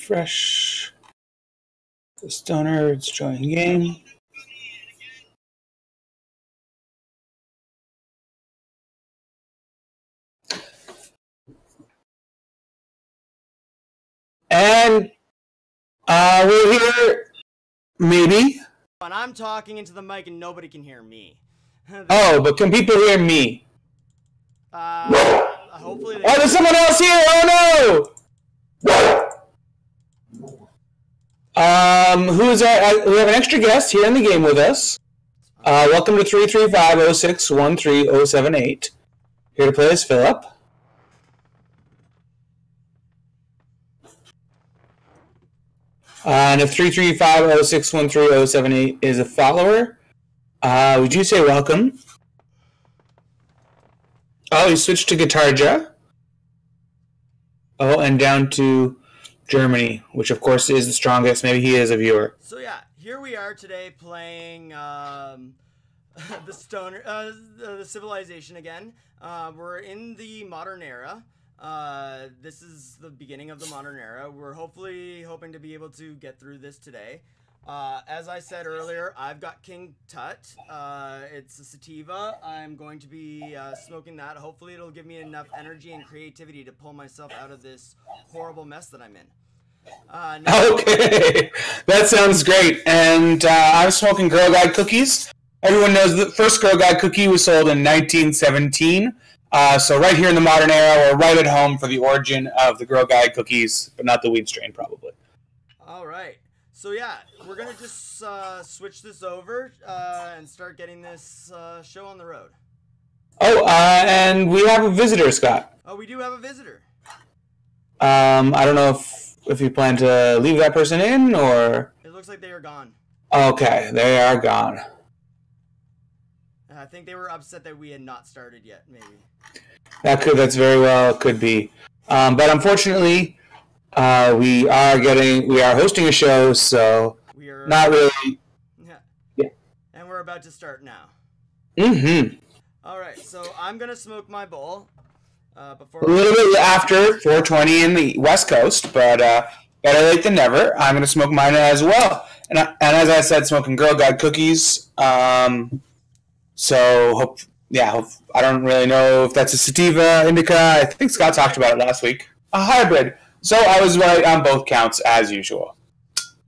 refresh. The Stonerds join game. And we're here, maybe. And I'm talking into the mic and nobody can hear me. Oh, but can people hear me? Hopefully they there's someone else here! Oh no! Who's that? We have an extra guest here in the game with us. Welcome to 335-06-13078. Here to play is Philip. And if 335-06-13078 is a follower, would you say welcome? Oh, he switched to Guitarja. Oh, and down to Germany, which of course is the strongest. Maybe he is a viewer. So yeah, here we are today playing the Civilization again. We're in the modern era. This is the beginning of the modern era. We're hoping to be able to get through this today. As I said earlier, I've got King Tut. It's a sativa. I'm going to be smoking that. Hopefully it'll give me enough energy and creativity to pull myself out of this horrible mess that I'm in. Okay, that sounds great. And I'm smoking Girl Guide cookies. Everyone knows the first Girl Guide cookie was sold in 1917. So right here in the modern era, we're right at home for the origin of the Girl Guide cookies, but not the weed strain, probably. All right. So yeah, we're going to just switch this over and start getting this show on the road. Oh, and we have a visitor, Scott. Oh, we do have a visitor. I don't know if you plan to leave that person in, or... It looks like they are gone. Okay, they are gone. I think they were upset that we had not started yet, maybe. That's very well could be. But unfortunately, we are hosting a show, so not really. Yeah. And we're about to start now. Mm-hmm. All right, so I'm gonna smoke my bowl. Before a little bit after 4:20 in the West Coast, but better late than never. I'm gonna smoke mine as well, and as I said, smoking Girl Guide cookies. So I don't really know if that's a sativa, indica. I think Scott talked about it last week. A hybrid. So I was right on both counts as usual.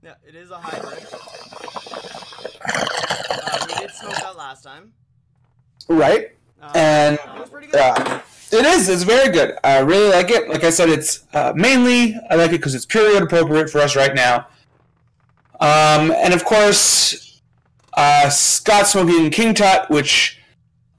Yeah, it is a hybrid. We did smoke that last time. Right. And it was pretty good. It is. It's very good. I really like it. Like I said, it's mainly I like it because it's period appropriate for us right now. And of course, Scott's smoking King Tut, which,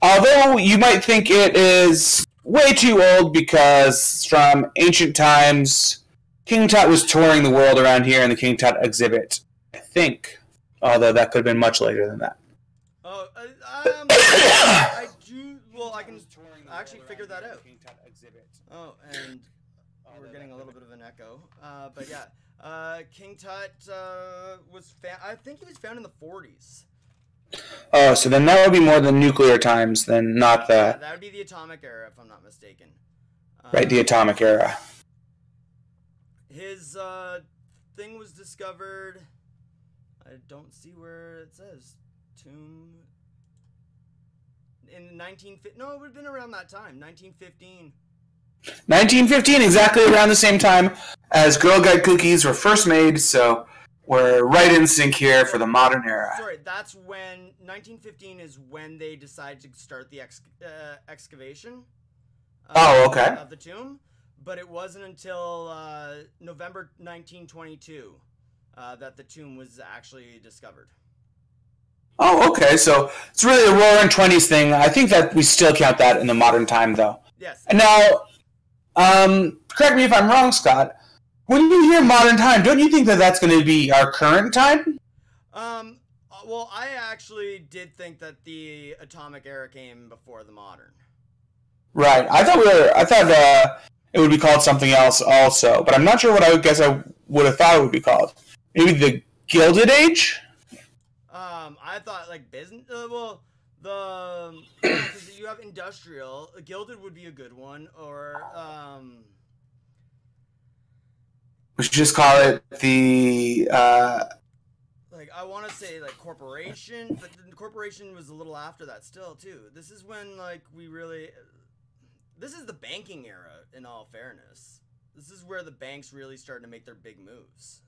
although you might think it is way too old because from ancient times, King Tut was touring the world around here in the King Tut exhibit, I think. Although that could have been much later than that. Oh, I do. Well, I can actually figure that out. Oh, and we're getting a little bit of an echo. But yeah, King Tut was I think he was found in the 40s. Oh, so then that would be more the nuclear times than not the... Yeah, that would be the atomic era, if I'm not mistaken. Right, the atomic era. His thing was discovered... I don't see where it says. Tomb... In 1950... No, it would have been around that time, 1915. 1915, exactly around the same time as Girl Guide cookies were first made, so... We're right in sync here for the modern era. Sorry, that's when 1915 is when they decided to start the excavation. Of the tomb, but it wasn't until November 1922 that the tomb was actually discovered. Oh, okay. So it's really a Roaring '20s thing. I think that we still count that in the modern time, though. Yes. And now, correct me if I'm wrong, Scott. When you hear modern time, don't you think that that's going to be our current time? Well, I actually did think that the atomic era came before the modern. Right. I thought it would be called something else also, but I'm not sure what I would have thought it would be called. Maybe the Gilded Age? I thought like business. Well, because you have industrial. Gilded would be a good one, or We should just call it the. Like, I want to say, like, corporation, but the corporation was a little after that still, too. This is when, like, we really... This is the banking era, in all fairness. This is where the banks really started to make their big moves.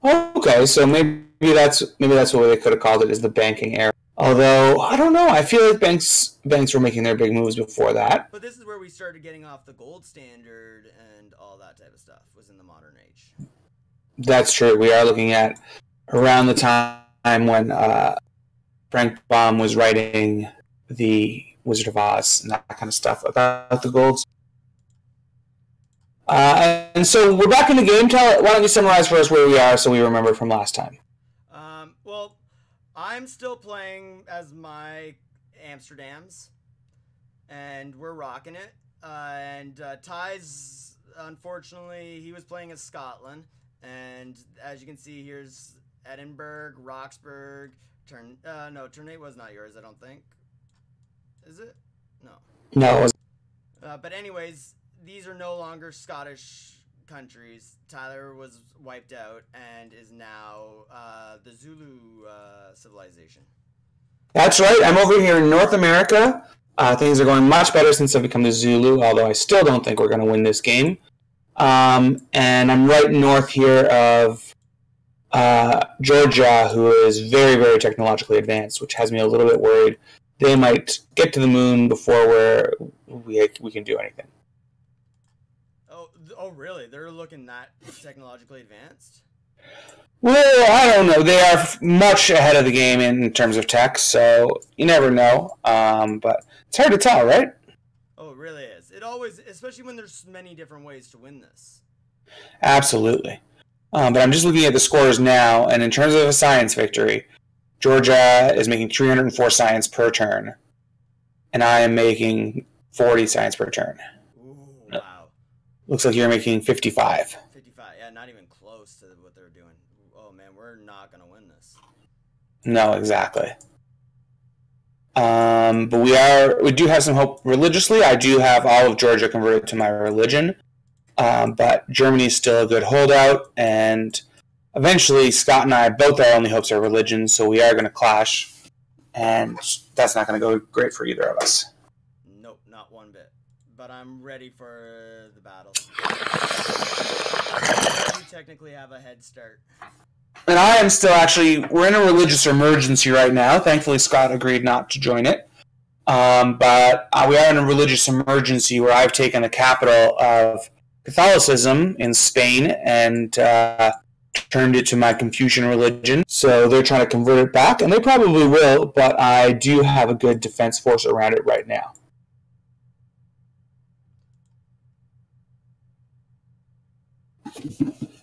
Okay, so maybe that's what they could have called it, is the banking era. Although, I don't know, I feel like banks were making their big moves before that. But this is where we started getting off the gold standard and all that type of stuff, was in the modern age. That's true. We are looking at around the time when Frank Baum was writing the Wizard of Oz and that kind of stuff about the golds. And so we're back in the game. Why don't you summarize for us where we are so we remember from last time? Well, I'm still playing as my Amsterdams, and we're rocking it. And Ty's, unfortunately, he was playing as Scotland. And as you can see, here's Edinburgh, Roxburgh, no, Ternate was not yours, I don't think. Is it? No. No, it wasn't. But anyways, these are no longer Scottish countries. Tyler was wiped out and is now the Zulu civilization. That's right. I'm over here in North America. Things are going much better since I've become the Zulu, although I still don't think we're going to win this game. And I'm right north here of Georgia, who is very, very technologically advanced, which has me a little bit worried. They might get to the moon before we can do anything. Oh, really? They're looking that technologically advanced? Well, I don't know. They are much ahead of the game in terms of tech, so you never know. But it's hard to tell, right? Oh, it really is. It always, especially when there's many different ways to win this. Absolutely. But I'm just looking at the scores now, and in terms of a science victory, Georgia is making 304 science per turn, and I am making 40 science per turn. Ooh, wow. Looks like you're making 55. 55, yeah, not even close to what they're doing. Oh, man, we're not going to win this. No, exactly. But we do have some hope religiously. I do have all of Georgia converted to my religion, but Germany is still a good holdout, and eventually Scott and I, both our only hopes are religion, so we are going to clash, and that's not going to go great for either of us. Nope, not one bit. But I'm ready for the battle. You technically have a head start. And I am still we're in a religious emergency right now. Thankfully, Scott agreed not to join it. But we are in a religious emergency where I've taken the capital of Catholicism in Spain and turned it to my Confucian religion. So they're trying to convert it back, and they probably will, but I do have a good defense force around it right now.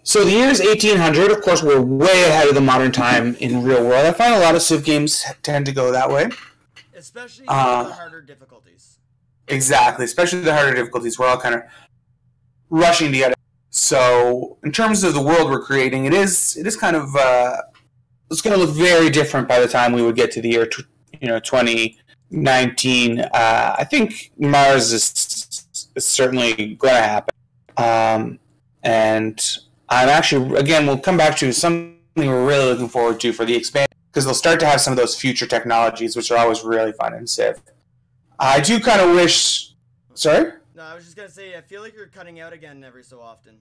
So the year is 1800. Of course, we're way ahead of the modern time in real world. I find a lot of Civ games tend to go that way. Especially the harder difficulties. Exactly, especially the harder difficulties. We're all kind of rushing together. So in terms of the world we're creating, it is kind of it's going to look very different by the time we would get to the year 2019. I think Mars is certainly going to happen. And I'm actually, again, we'll come back to something we're really looking forward to for the expansion, because they'll start to have some of those future technologies, which are always really fun in Civ. I do kind of wish... Sorry? No, I was just going to say, I feel like you're cutting out again every so often.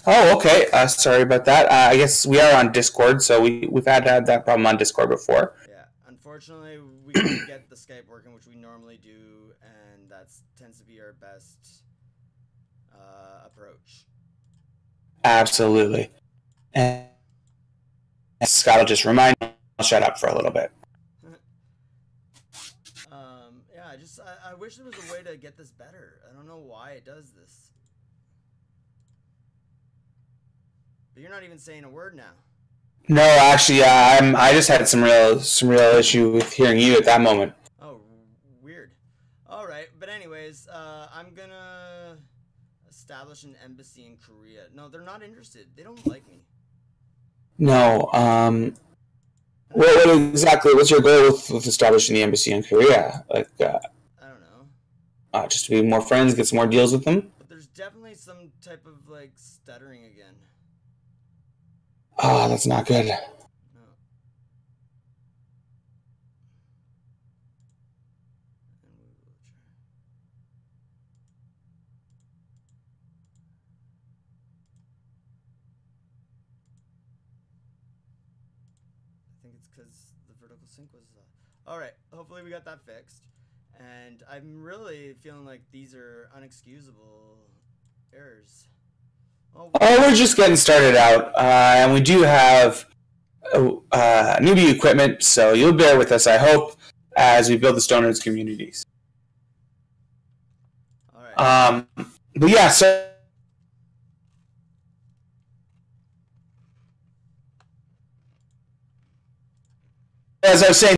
Oh, okay. Sorry about that. I guess we are on Discord, so we've had to have that problem on Discord before. Yeah, unfortunately, we can't get the Skype working, which we normally do, and that tends to be our best approach. Absolutely. And Scott will just remind me, I'll shut up for a little bit. Yeah, I wish there was a way to get this better. I don't know why it does this. But you're not even saying a word now. No, actually, I just had some real issue with hearing you at that moment. Oh, weird. All right, but anyways, I'm gonna establish an embassy in Korea. No, they're not interested. They don't like me. No. What exactly? What's your goal with establishing the embassy in Korea? Like, I don't know. Just to be more friends, get some more deals with them. But there's definitely some type of like stuttering again. Oh, that's not good. No. And we will try. I think it's because the vertical sync was alright, hopefully we got that fixed. And I'm really feeling like these are unexcusable errors. Oh, we're just getting started out, and we do have newbie equipment, so you'll bear with us, I hope, as we build the Stonerds communities. Alright. But yeah, so as I was saying,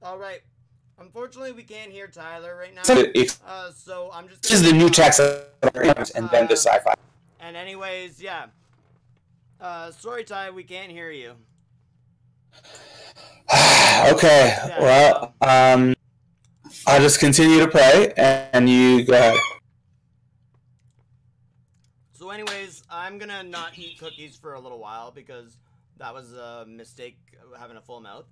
Alright. Unfortunately, we can't hear Tyler right now. So I'm just. This is the new text and then the sci-fi. And anyways, yeah. Sorry, Ty, we can't hear you. Okay. Yeah, well, I'll just continue to play, and you go ahead. So, anyways, I'm gonna not eat cookies for a little while because that was a mistake having a full mouth.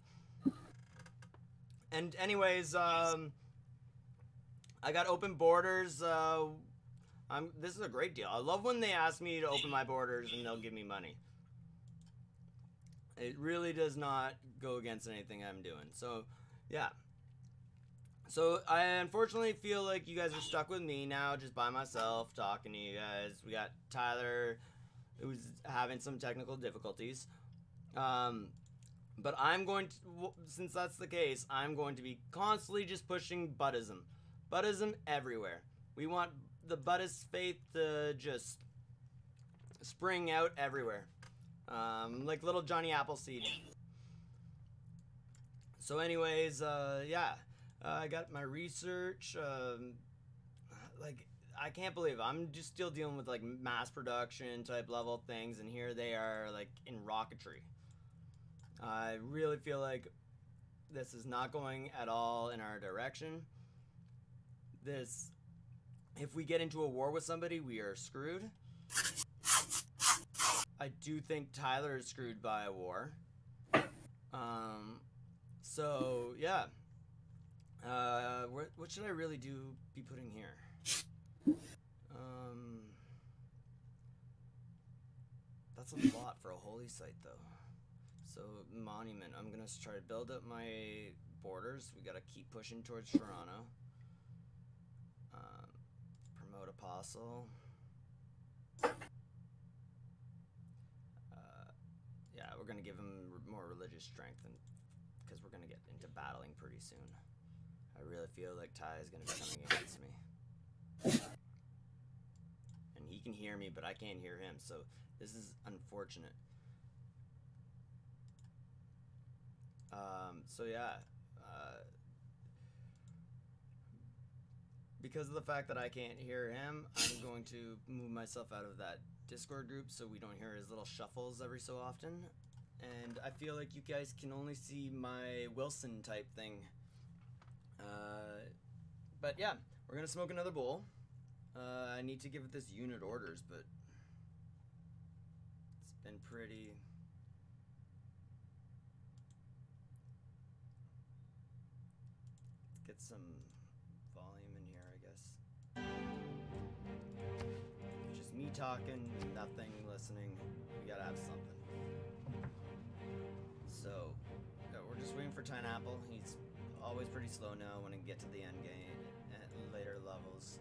And anyways, I got open borders. This is a great deal. I love when they ask me to open my borders and they'll give me money. It really does not go against anything I'm doing. So, yeah. So, I unfortunately feel like you guys are stuck with me now, just by myself, talking to you guys. We got Tyler, who's having some technical difficulties. But I'm going to, since that's the case, I'm going to be constantly just pushing Buddhism. Buddhism everywhere. We want the Buddhist faith to just spring out everywhere. Like little Johnny Appleseed. So anyways, yeah. I got my research. Like, I can't believe it. I'm just still dealing with like mass production type level things, and here they are like in rocketry. I really feel like this is not going at all in our direction. If we get into a war with somebody, we are screwed. I do think Tyler is screwed by a war. So, yeah. What should I really be putting here? That's a lot for a holy site, though. So, monument. I'm going to try to build up my borders. We got to keep pushing towards Toronto. Promote apostle. Yeah, we're going to give him more religious strength because we're going to get into battling pretty soon. I really feel like Ty is going to be coming against me. And he can hear me, but I can't hear him, so this is unfortunate. So yeah, because of the fact that I can't hear him, I'm going to move myself out of that Discord group so we don't hear his little shuffles every so often. And I feel like you guys can only see my Wilson type thing. But yeah, we're gonna smoke another bowl. I need to give this unit orders, but it's been pretty... Let's get some volume in here, I guess. Just me talking, nothing, listening. We gotta have something. So, we're just waiting for Tynapple. He's always pretty slow now when we get to the end game at later levels.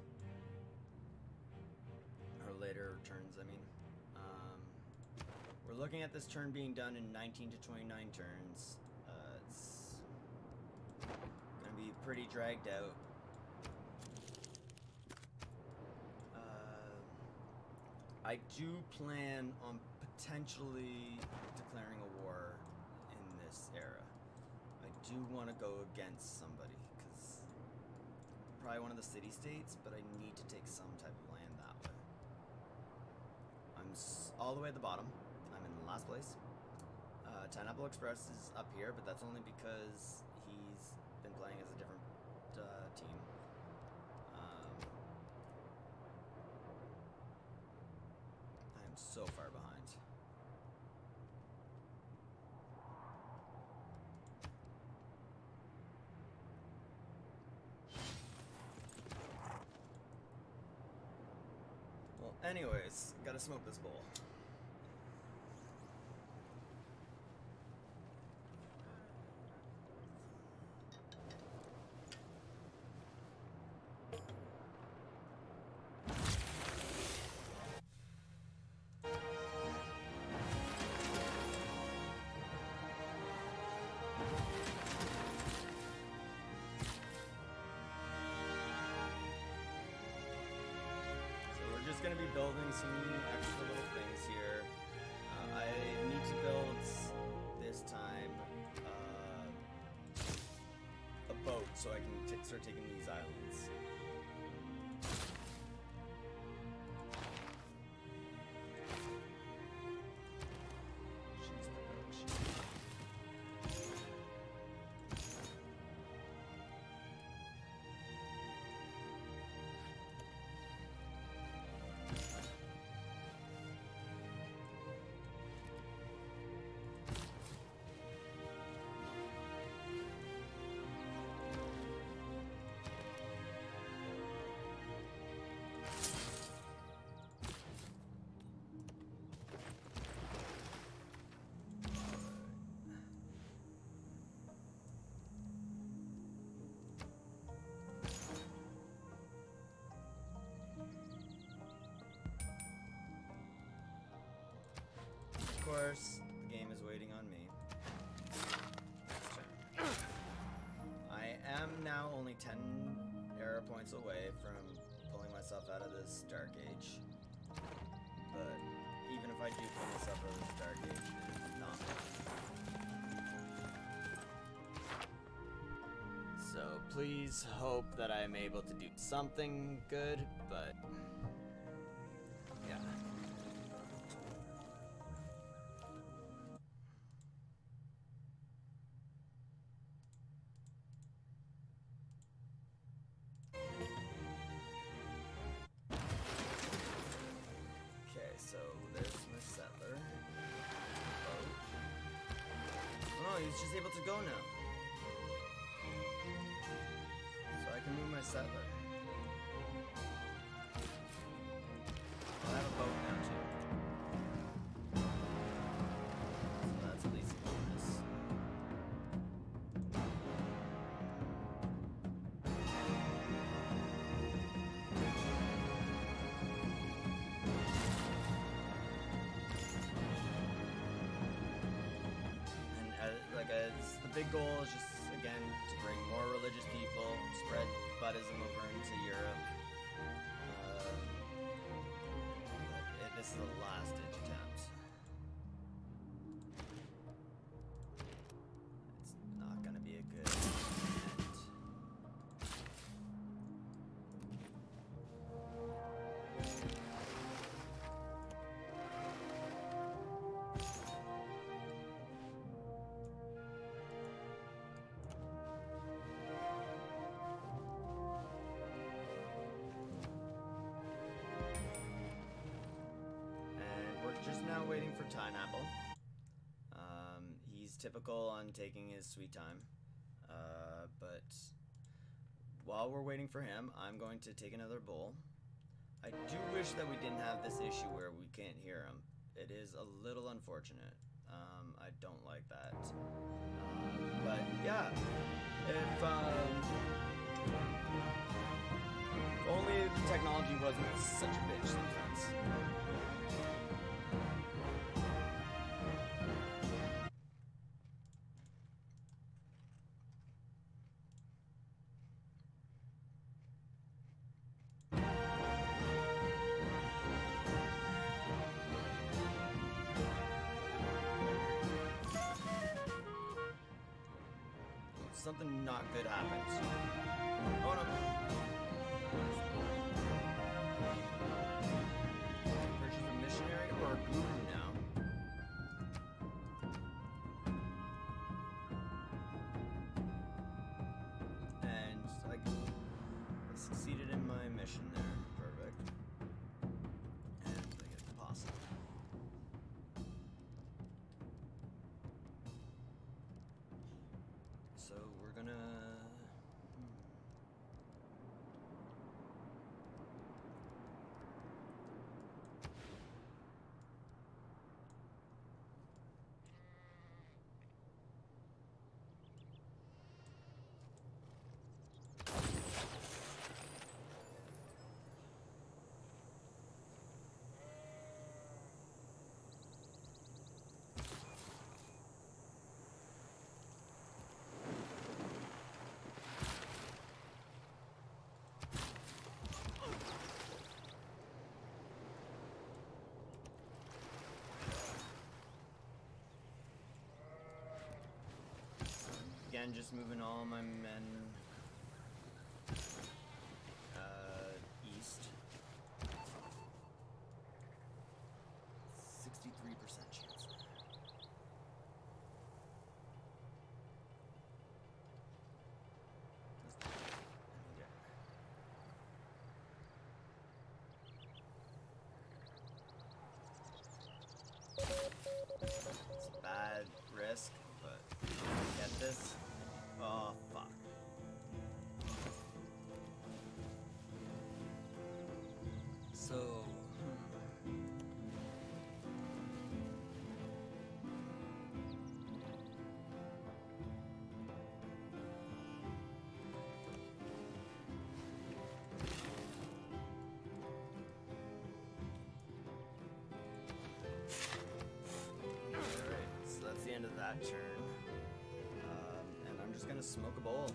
Or later turns, I mean. We're looking at this turn being done in 19 to 29 turns. It's gonna be pretty dragged out. I do plan on potentially declaring a war in this era. I do want to go against somebody, because probably one of the city-states, but I need to take some type of land that way. I'm all the way at the bottom. I'm in last place. Tynapple Express is up here, but that's only because he's been playing as a different team. so far behind. Well, anyways, gotta smoke this bowl. Just gonna be building some extra little things here. I need to build this time a boat so I can start taking these islands. Of course, the game is waiting on me. I am now only 10 error points away from pulling myself out of this dark age. But even if I do pull myself out of this dark age, it is not much. So please hope that I am able to do something good, but yeah. So there's my settler. Oh, he's just able to go now. So I can move my settler. I have a boat now too. So that's at least a bonus. The big goal is just, again, to bring more religious people, spread Buddhism over into Europe. This is the last ditch attempt. It's not going to be a good end. Just now waiting for Tynapple. He's typical on taking his sweet time. But while we're waiting for him, I'm going to take another bowl. I do wish that we didn't have this issue where we can't hear him. It is a little unfortunate. I don't like that. But yeah, if only the technology wasn't such a bitch sometimes. Something not good happens. Oh no. Purchase a missionary or a guru now. And I succeeded in my mission there. Perfect. And I get the possum. again, just moving all my men east. 63% chance. It's a bad risk, but get this. Oh, fuck. So, Alright, so that's the end of that turn. And I'm just gonna smoke a bowl.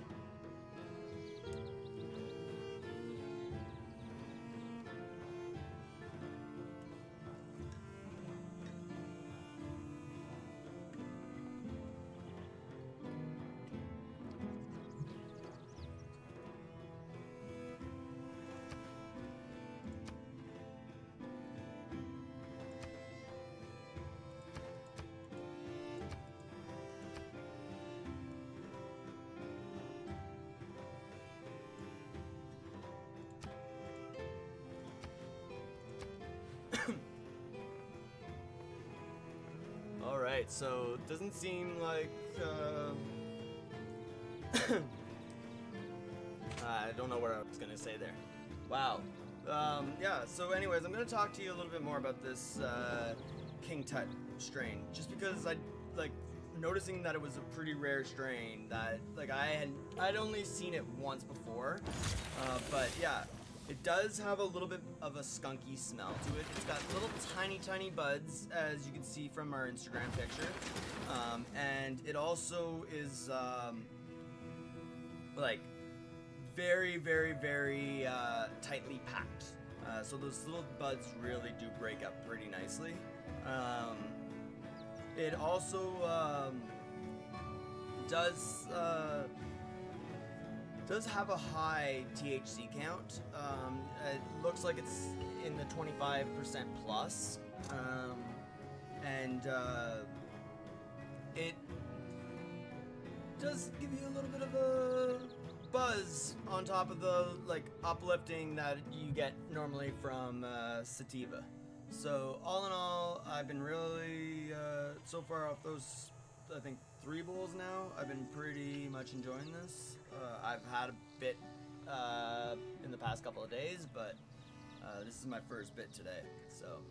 Alright, so it doesn't seem like, I don't know what I was gonna say there. Wow. Yeah, so anyways, I'm gonna talk to you a little bit more about this, King Tut strain. Just because noticing that it was a pretty rare strain that, I'd only seen it once before. But yeah. It does have a little bit of a skunky smell to it. It's got little tiny buds, as you can see from our Instagram picture. And it also is, very tightly packed. So those little buds really do break up pretty nicely. It also, does have a high THC count. It looks like it's in the 25% plus, and it does give you a little bit of a buzz on top of the uplifting that you get normally from sativa. So all in all, I've been really so far off those, I think, 3 bowls now. I've been pretty much enjoying this. I've had a bit in the past couple of days, but this is my first bit today, so.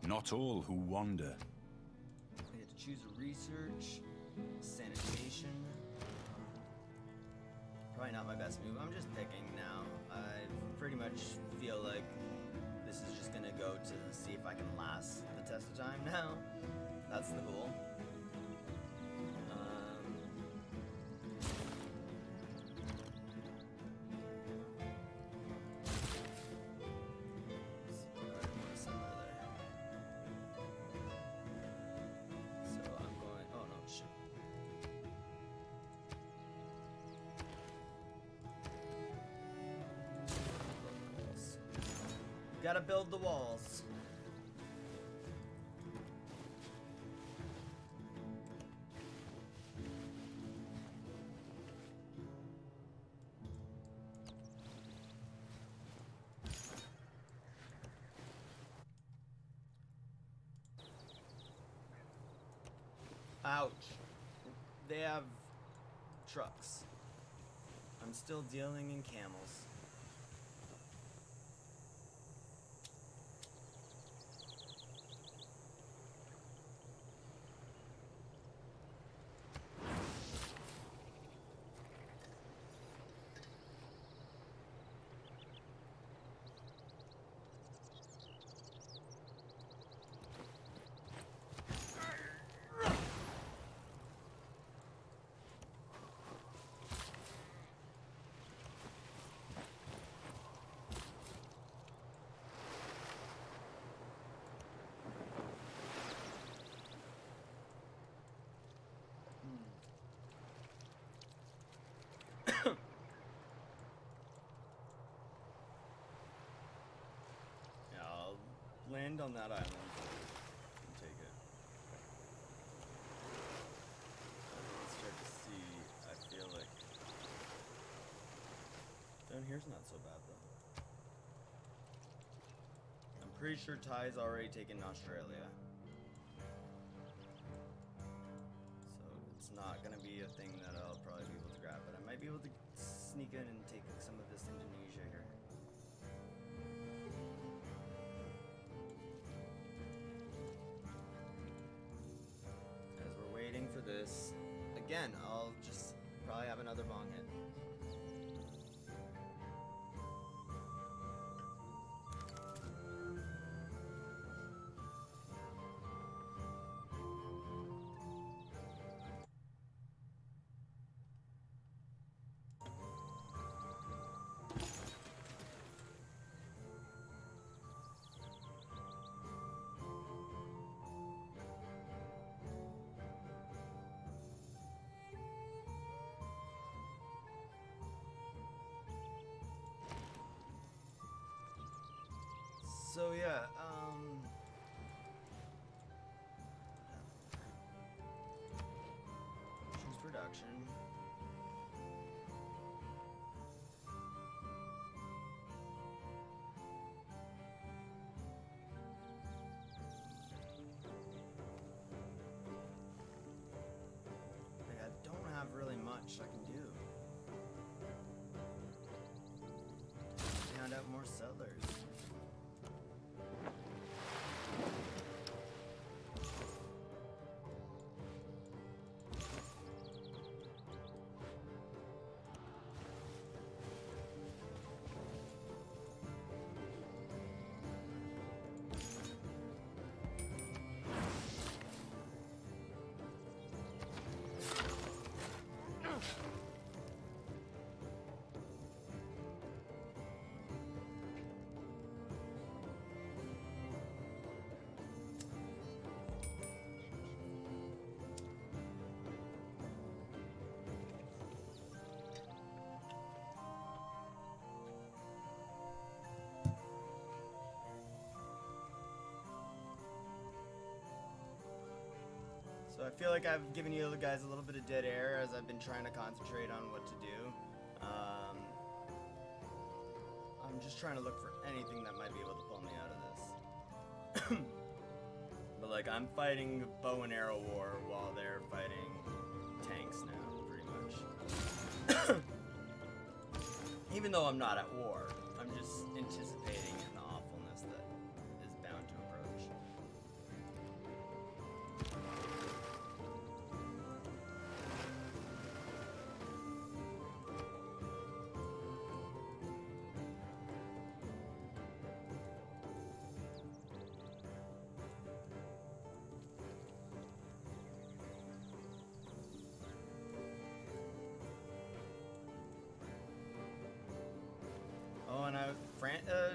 Not all who wander. I get to choose a research, sanitation. Probably not my best move. I'm just picking now. I pretty much feel like this is just gonna go to see if I can last the test of time now. That's the goal. Gotta build the walls. Ouch. They have trucks. I'm still dealing in camels. on that island. And take it. Let's start to see. I feel like down here's not so bad though. I'm pretty sure Ty's already taken Australia. So it's not gonna be a thing that I'll probably be able to grab, but I might be able to sneak in and take some of this Indonesia here. As we're waiting for this, again, I'll just probably have another bong hit. So yeah, choose production. Like, I don't have really much I can do. Hand out more settlers. So I feel like I've given you guys a little bit of dead air as I've been trying to concentrate on what to do. I'm just trying to look for anything that might be able to pull me out of this. But like, I'm fighting bow and arrow war while they're fighting tanks now, pretty much. Even though I'm not at war, I'm just anticipating an awfulness that is bound to approach. Oh, and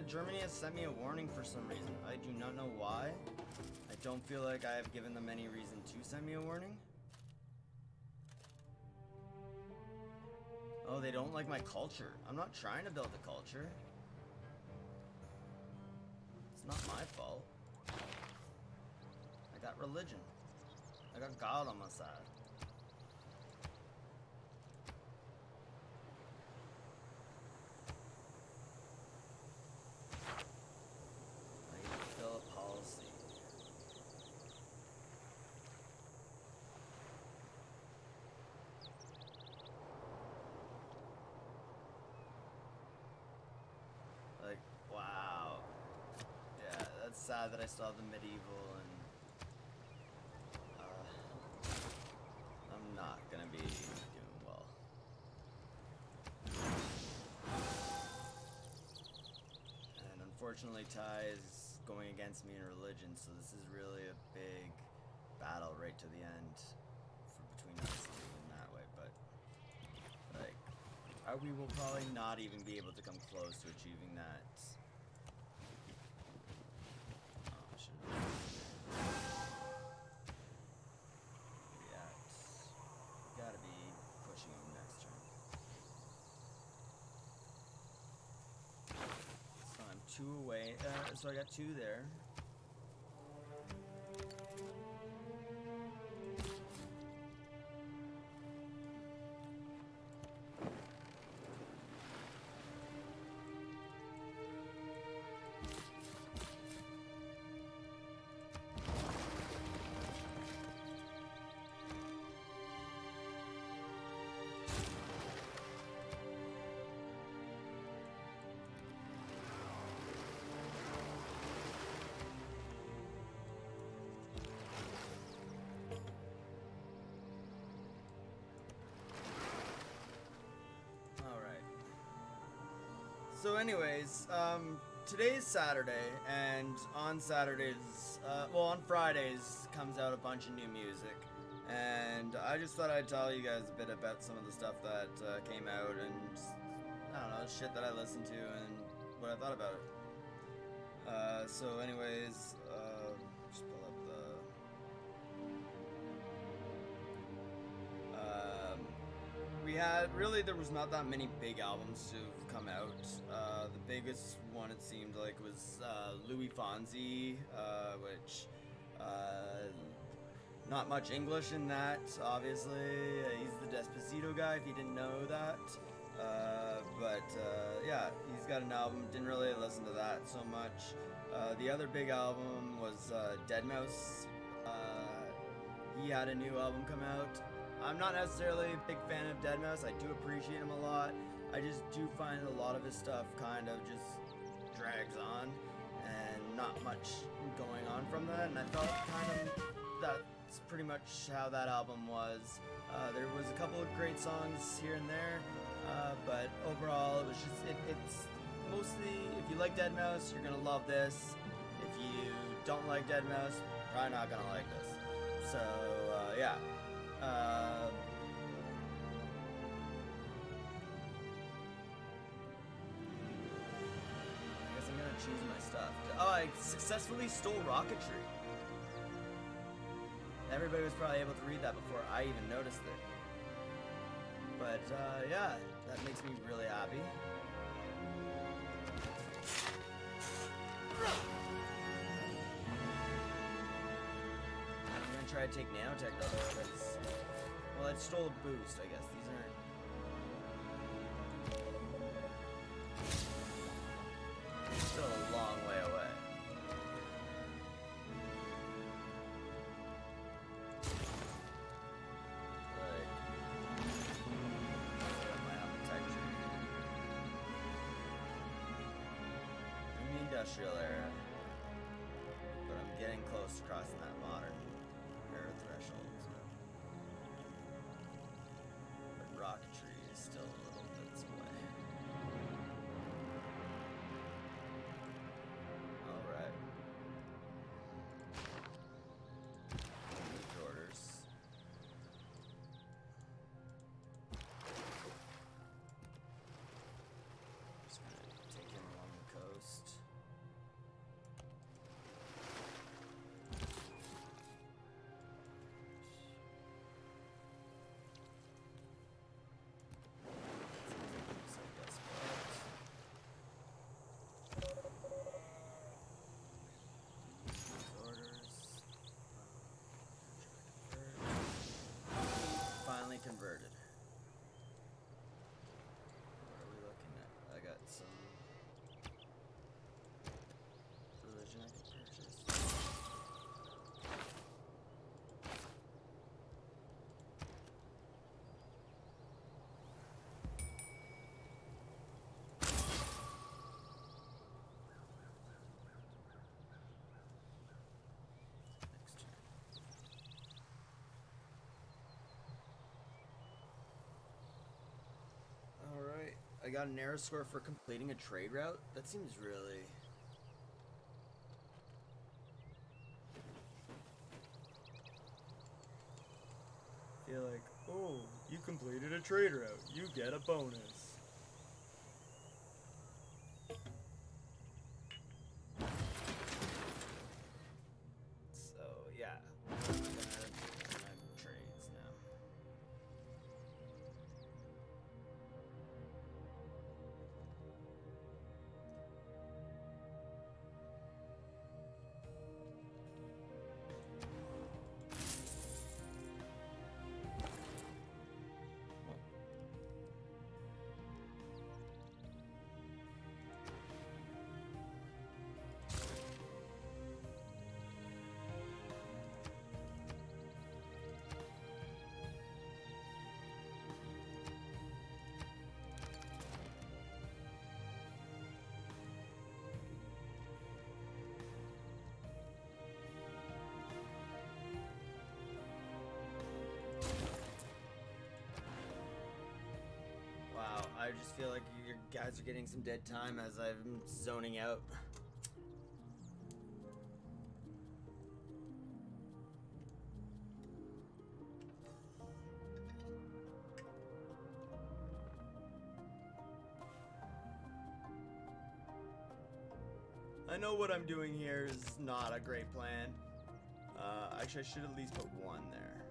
Germany has sent me a warning for some reason. I do not know why. I don't feel like I have given them any reason to send me a warning. Oh, they don't like my culture. I'm not trying to build a culture. It's not my fault. I got religion. I got God on my side. Like, wow. Yeah, that's sad that I still have the medieval and I'm not gonna be doing well. And unfortunately Ty is going against me in religion, so this is really a big battle right to the end between us in that way, but like, we will probably not even be able to come close to achieving that. Oh, shit. Yeah, gotta be pushing him next turn. So I'm 2 away. So I got 2 there. So anyways, today's Saturday, and on Saturdays, well, on Fridays comes out a bunch of new music. And I just thought I'd tell you guys a bit about some of the stuff that came out, and I don't know, shit that I listened to and what I thought about it. So anyways, just pull up the... there was not that many big albums to have come out. The biggest one, it seemed like, was Louis Fonsi, which, not much English in that, obviously. He's the Despacito guy, if you didn't know that. Yeah, he's got an album. Didn't really listen to that so much. The other big album was Deadmau5. He had a new album come out. I'm not necessarily a big fan of Deadmau5. I do appreciate him a lot. I just do find a lot of his stuff kind of just drags on and not much going on from that. And I felt kind of that's pretty much how that album was. There was a couple of great songs here and there, but overall it was just it's mostly, if you like Deadmau5, you're gonna love this. If you don't like Deadmau5, probably not gonna like this. So yeah. I guess I'm gonna choose my stuff. Oh, I successfully stole rocketry. Everybody was probably able to read that before I even noticed it. But yeah, that makes me really happy. I'm gonna try to take nanotech though, because, well, I stole a boost, I guess. These aren't... Still a long way away. Industrial era, but I'm getting close to crossing that modern era threshold. But rocketry is still a little bit away. All right. Orders. Just gonna take him along the coast. Converted. What are we looking at? I got some religion I can purchase. Next turn. Alright, I got an error score for completing a trade route. That seems really... feel like, oh, you completed a trade route. You get a bonus. So, yeah. I'm gonna do my trades now. I just feel like you guys are getting some dead time as I'm zoning out. I know what I'm doing here is not a great plan. Actually, I should at least put one there.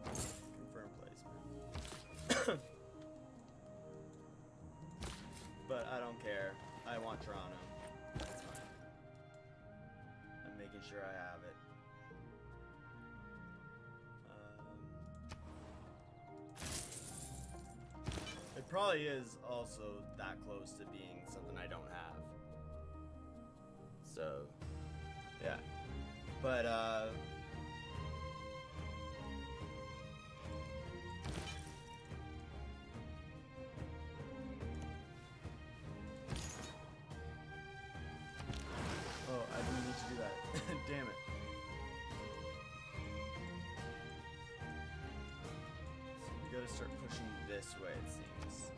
Confirm placement. But I don't care. I want Toronto. That's fine. I'm making sure I have it. It probably is also that close to being something I don't have. So, yeah. But, oh, I didn't need to do that. Damn it. So we gotta start pushing this way, it seems.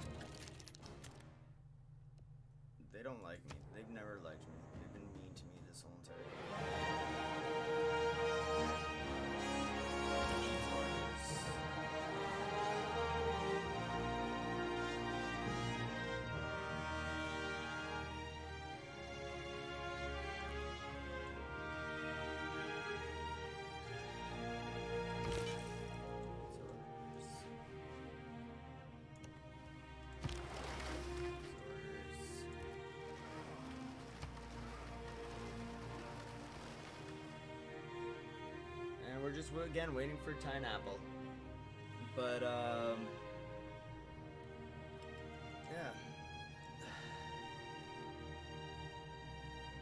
They don't like me. They've never liked me. They've been mean to me this whole entire time. We're just, again, waiting for Tynapple. But, yeah.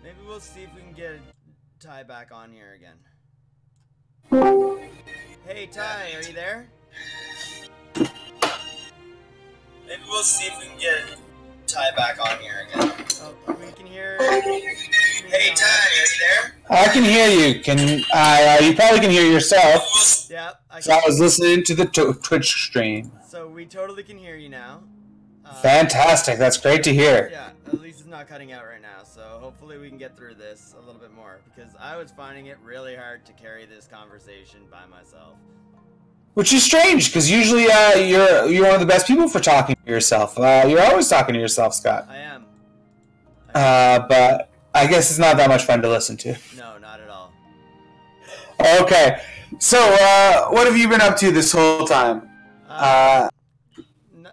Maybe we'll see if we can get Ty back on here again. Hey, Ty, are you there? Maybe we'll see if we can get Ty back on here again. Oh, we can hear... Hey, Ty, are you there? I can hear you. You probably can hear yourself. Yeah, I was listening to the Twitch stream. So we totally can hear you now. Fantastic. That's great to hear. Yeah, at least it's not cutting out right now. So hopefully we can get through this a little bit more, because I was finding it really hard to carry this conversation by myself. Which is strange, because usually you're one of the best people for talking to yourself. You're always talking to yourself, Scott. I am. But I guess it's not that much fun to listen to. No, not at all. Okay, so what have you been up to this whole time?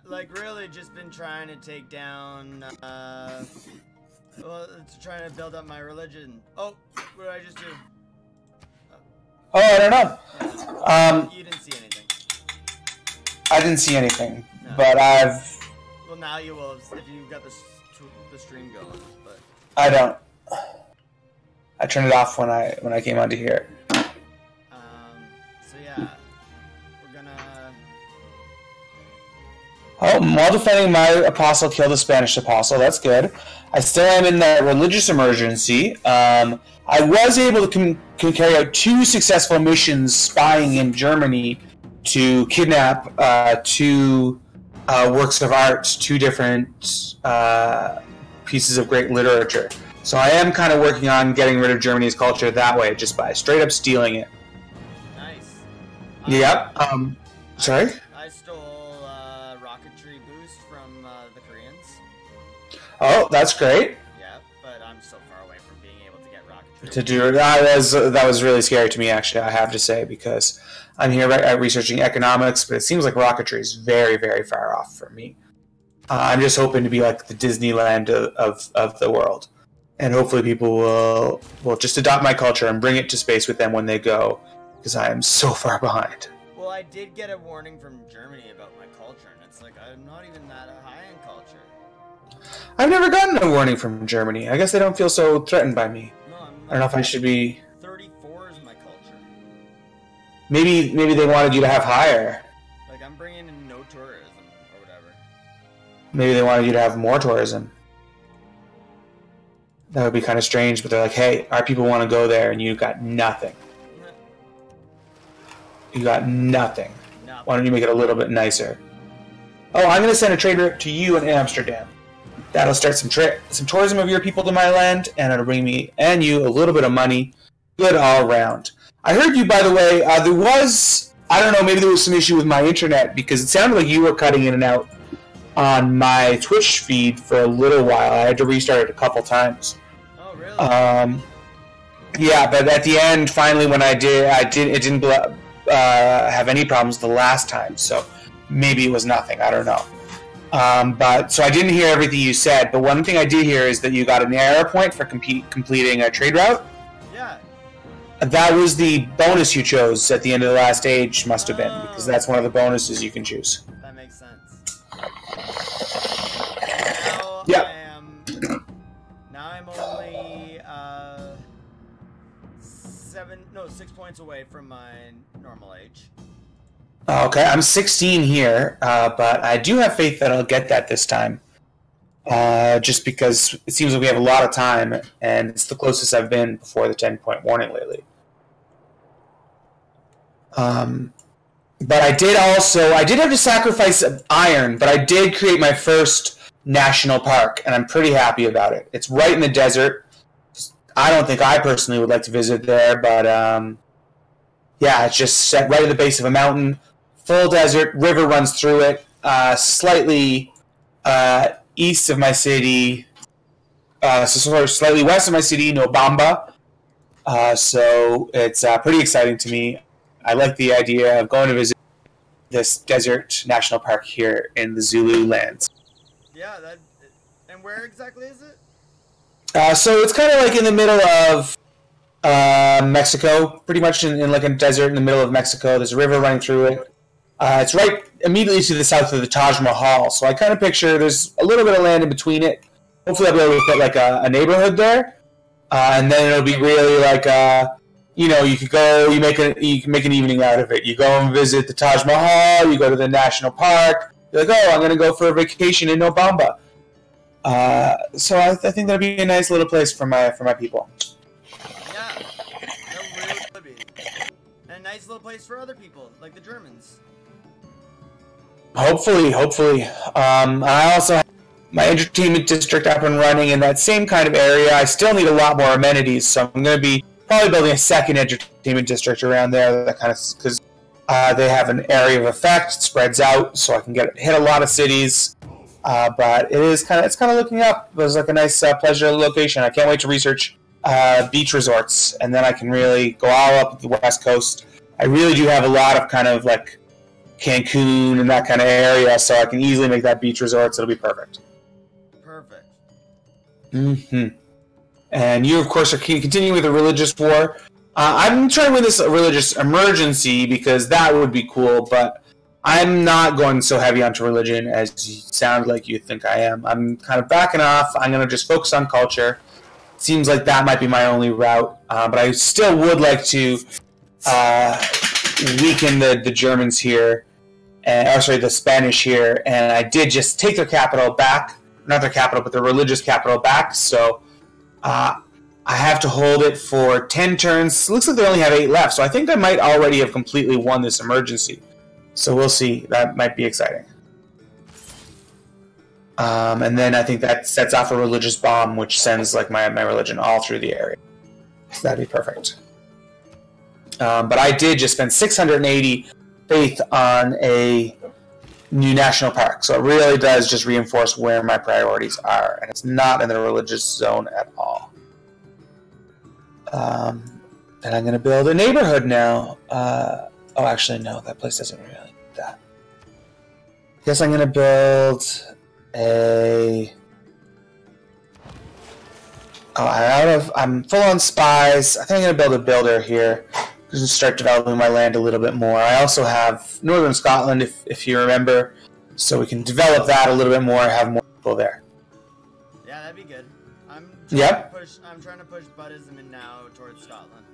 Like, really just been trying to take down, well, it's trying to build up my religion. Oh, what did I just do? Oh, I don't know. You didn't see anything. I didn't see anything, No. but I've... Well, now you will if you've got the stream going, but... I don't. I turned it off when I came onto here. So yeah, we're gonna... Oh, while defending my apostle killed a Spanish apostle, that's good. I still am in that religious emergency. I was able to carry out 2 successful missions spying in Germany to kidnap 2 works of art, 2 different pieces of great literature. So I am kind of working on getting rid of Germany's culture that way, just by straight up stealing it. Nice. Yep. Sorry? I stole rocketry boost from the Koreans. Oh, that's great. Yeah, but I'm so far away from being able to get rocketry. To do that was really scary to me, actually, I have to say, because I'm here researching economics, but it seems like rocketry is very, very far off from me. I'm just hoping to be like the Disneyland of the world. And hopefully people will just adopt my culture and bring it to space with them when they go, because I am so far behind. Well, I did get a warning from Germany about my culture, and it's like, I'm not even that high in culture. I've never gotten a warning from Germany. I guess they don't feel so threatened by me. No, I don't know if I should be... 34 is my culture. Maybe they wanted you to have higher. Like, I'm bringing in no tourism, or whatever. Maybe they wanted you to have more tourism. That would be kind of strange, but they're like, hey, our people want to go there, and you got nothing. You got nothing. Why don't you make it a little bit nicer? Oh, I'm going to send a trade route to you in Amsterdam. That'll start some tourism of your people to my land, and it'll bring me and you a little bit of money. Good all around. I heard you, by the way, there was, I don't know, maybe there was some issue with my internet, because it sounded like you were cutting in and out on my Twitch feed for a little while. I had to restart it a couple times. Oh, really? Yeah, but at the end, finally, when it didn't have any problems the last time, so maybe it was nothing, I don't know. But so I didn't hear everything you said, but one thing I did hear is that you got an error point for completing a trade route. Yeah. That was the bonus you chose at the end of the last stage, must have been, because that's one of the bonuses you can choose. That makes sense. Yeah. Now I'm only 6 points away from my normal age. Okay, I'm 16 here, but I do have faith that I'll get that this time. Just because it seems like we have a lot of time, and it's the closest I've been before the 10-point warning lately. But I did have to sacrifice iron, but I did create my first national park, and I'm pretty happy about it. It's right in the desert. I don't think I personally would like to visit there, but yeah, it's just set right at the base of a mountain. Full desert, river runs through it, slightly east of my city, slightly west of my city, Nobamba. So it's pretty exciting to me. I like the idea of going to visit this desert national park here in the Zulu lands. Yeah, and where exactly is it? So it's kind of like in the middle of Mexico, pretty much in like a desert in the middle of Mexico. There's a river running through it. It's right immediately to the south of the Taj Mahal, so I kind of picture there's a little bit of land in between it. Hopefully I'll be able to put like a neighborhood there, and then it'll be really like you know, you could go, you can make an evening out of it. You go and visit the Taj Mahal, you go to the national park. You're like, oh, I'm gonna go for a vacation in Nobamba. So I think that'd be a nice little place for my people. Yeah, that really would be, and a nice little place for other people, like the Germans. Hopefully. I also have my entertainment district up and running in that same kind of area. I still need a lot more amenities, so I'm going to be probably building a second entertainment district around there. That kind of because they have an area of effect, it spreads out, so I can hit a lot of cities. But it's kind of looking up. It was like a nice pleasure location. I can't wait to research beach resorts, and then I can really go all up the West Coast. I really do have a lot of kind of like Cancun and that kind of area, so I can easily make that beach resorts. It'll be perfect. Perfect. Mm-hmm. And you, of course, are continuing with the religious war. I'm trying to win this religious emergency because that would be cool, but I'm not going so heavy onto religion as you sound like you think I am. I'm kind of backing off. I'm going to just focus on culture. Seems like that might be my only route, but I still would like to weaken the Germans here, the Spanish here, and I did just take their capital back. Not their capital, but their religious capital back, so I have to hold it for 10 turns. It looks like they only have 8 left, so I think I might already have completely won this emergency. So we'll see. That might be exciting. And then I think that sets off a religious bomb, which sends like my religion all through the area. So that'd be perfect. But I did just spend 680 faith on a new national park. So it really does just reinforce where my priorities are. And it's not in the religious zone at all. And I'm going to build a neighborhood now. Oh, actually, no. That place doesn't really need that. I guess I'm going to build a... Oh, I'm full on spies. I think I'm going to build a builder here. Just start developing my land a little bit more. I also have northern Scotland, if you remember, so we can develop that a little bit more, have more people there. Yeah, that'd be good. I'm trying to push Buddhism in now towards Scotland.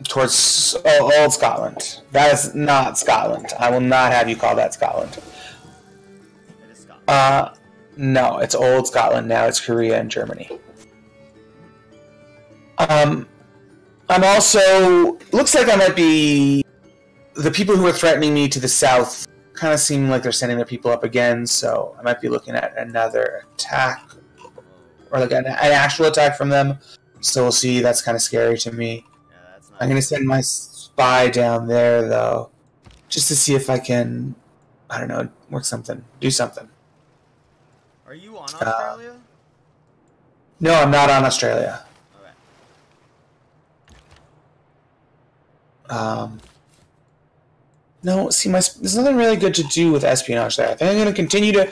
Towards old Scotland. That is not Scotland. I will not have you call that Scotland. It is Scotland. No, it's old Scotland now. It's Korea and Germany. I'm also... Looks like I might be... The people who are threatening me to the south kind of seem like they're sending their people up again, so I might be looking at another attack, or like an actual attack from them. So we'll see. That's kind of scary to me. Yeah, that's not I'm going to send my spy down there, though, just to see if I can, I don't know, do something. Are you on Australia? No, I'm not on Australia. Okay. No, see, there's nothing really good to do with espionage there. I think I'm going to continue to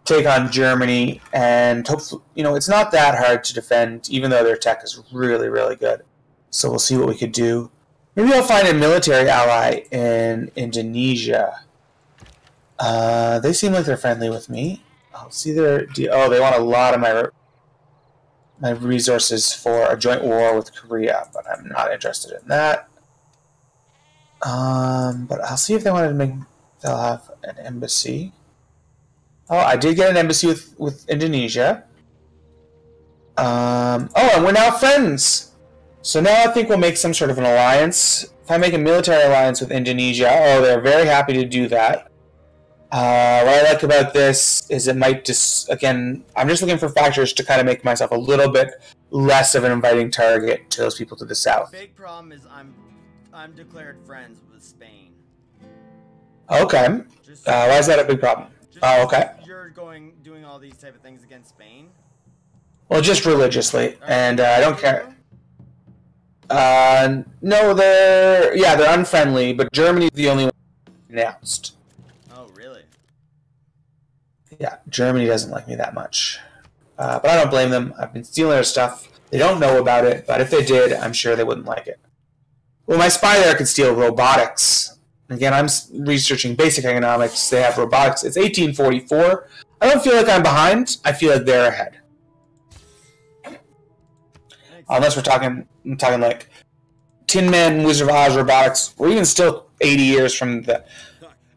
take on Germany, and hopefully, it's not that hard to defend, even though their tech is really, really good. So we'll see what we could do. Maybe I'll find a military ally in Indonesia. They seem like they're friendly with me. I'll see their deal. Oh, they want a lot of my resources for a joint war with Korea, but I'm not interested in that. But I'll see if they wanted to make. They'll have an embassy. Oh, I did get an embassy with Indonesia. Oh, and we're now friends. So now I think we'll make some sort of an alliance. If I make a military alliance with Indonesia, oh, they're very happy to do that. What I like about this is it might just, again, I'm just looking for factors to kind of make myself a little bit less of an inviting target to those people to the south. The big problem is I'm declared friends with Spain. Okay. Why is that a big problem? Oh, okay. You're doing all these type of things against Spain? Well, just religiously, and I don't care. No, they're unfriendly, but Germany's the only one announced. Oh, really? Yeah, Germany doesn't like me that much. But I don't blame them. I've been stealing their stuff. They don't know about it, but if they did, I'm sure they wouldn't like it. Well, my spy there could steal robotics. Again, I'm researching basic economics. They have robotics. It's 1844. I don't feel like I'm behind. I feel like they're ahead. Unless we're talking like Tin Man, Wizard of Oz robotics. We're even still 80 years from the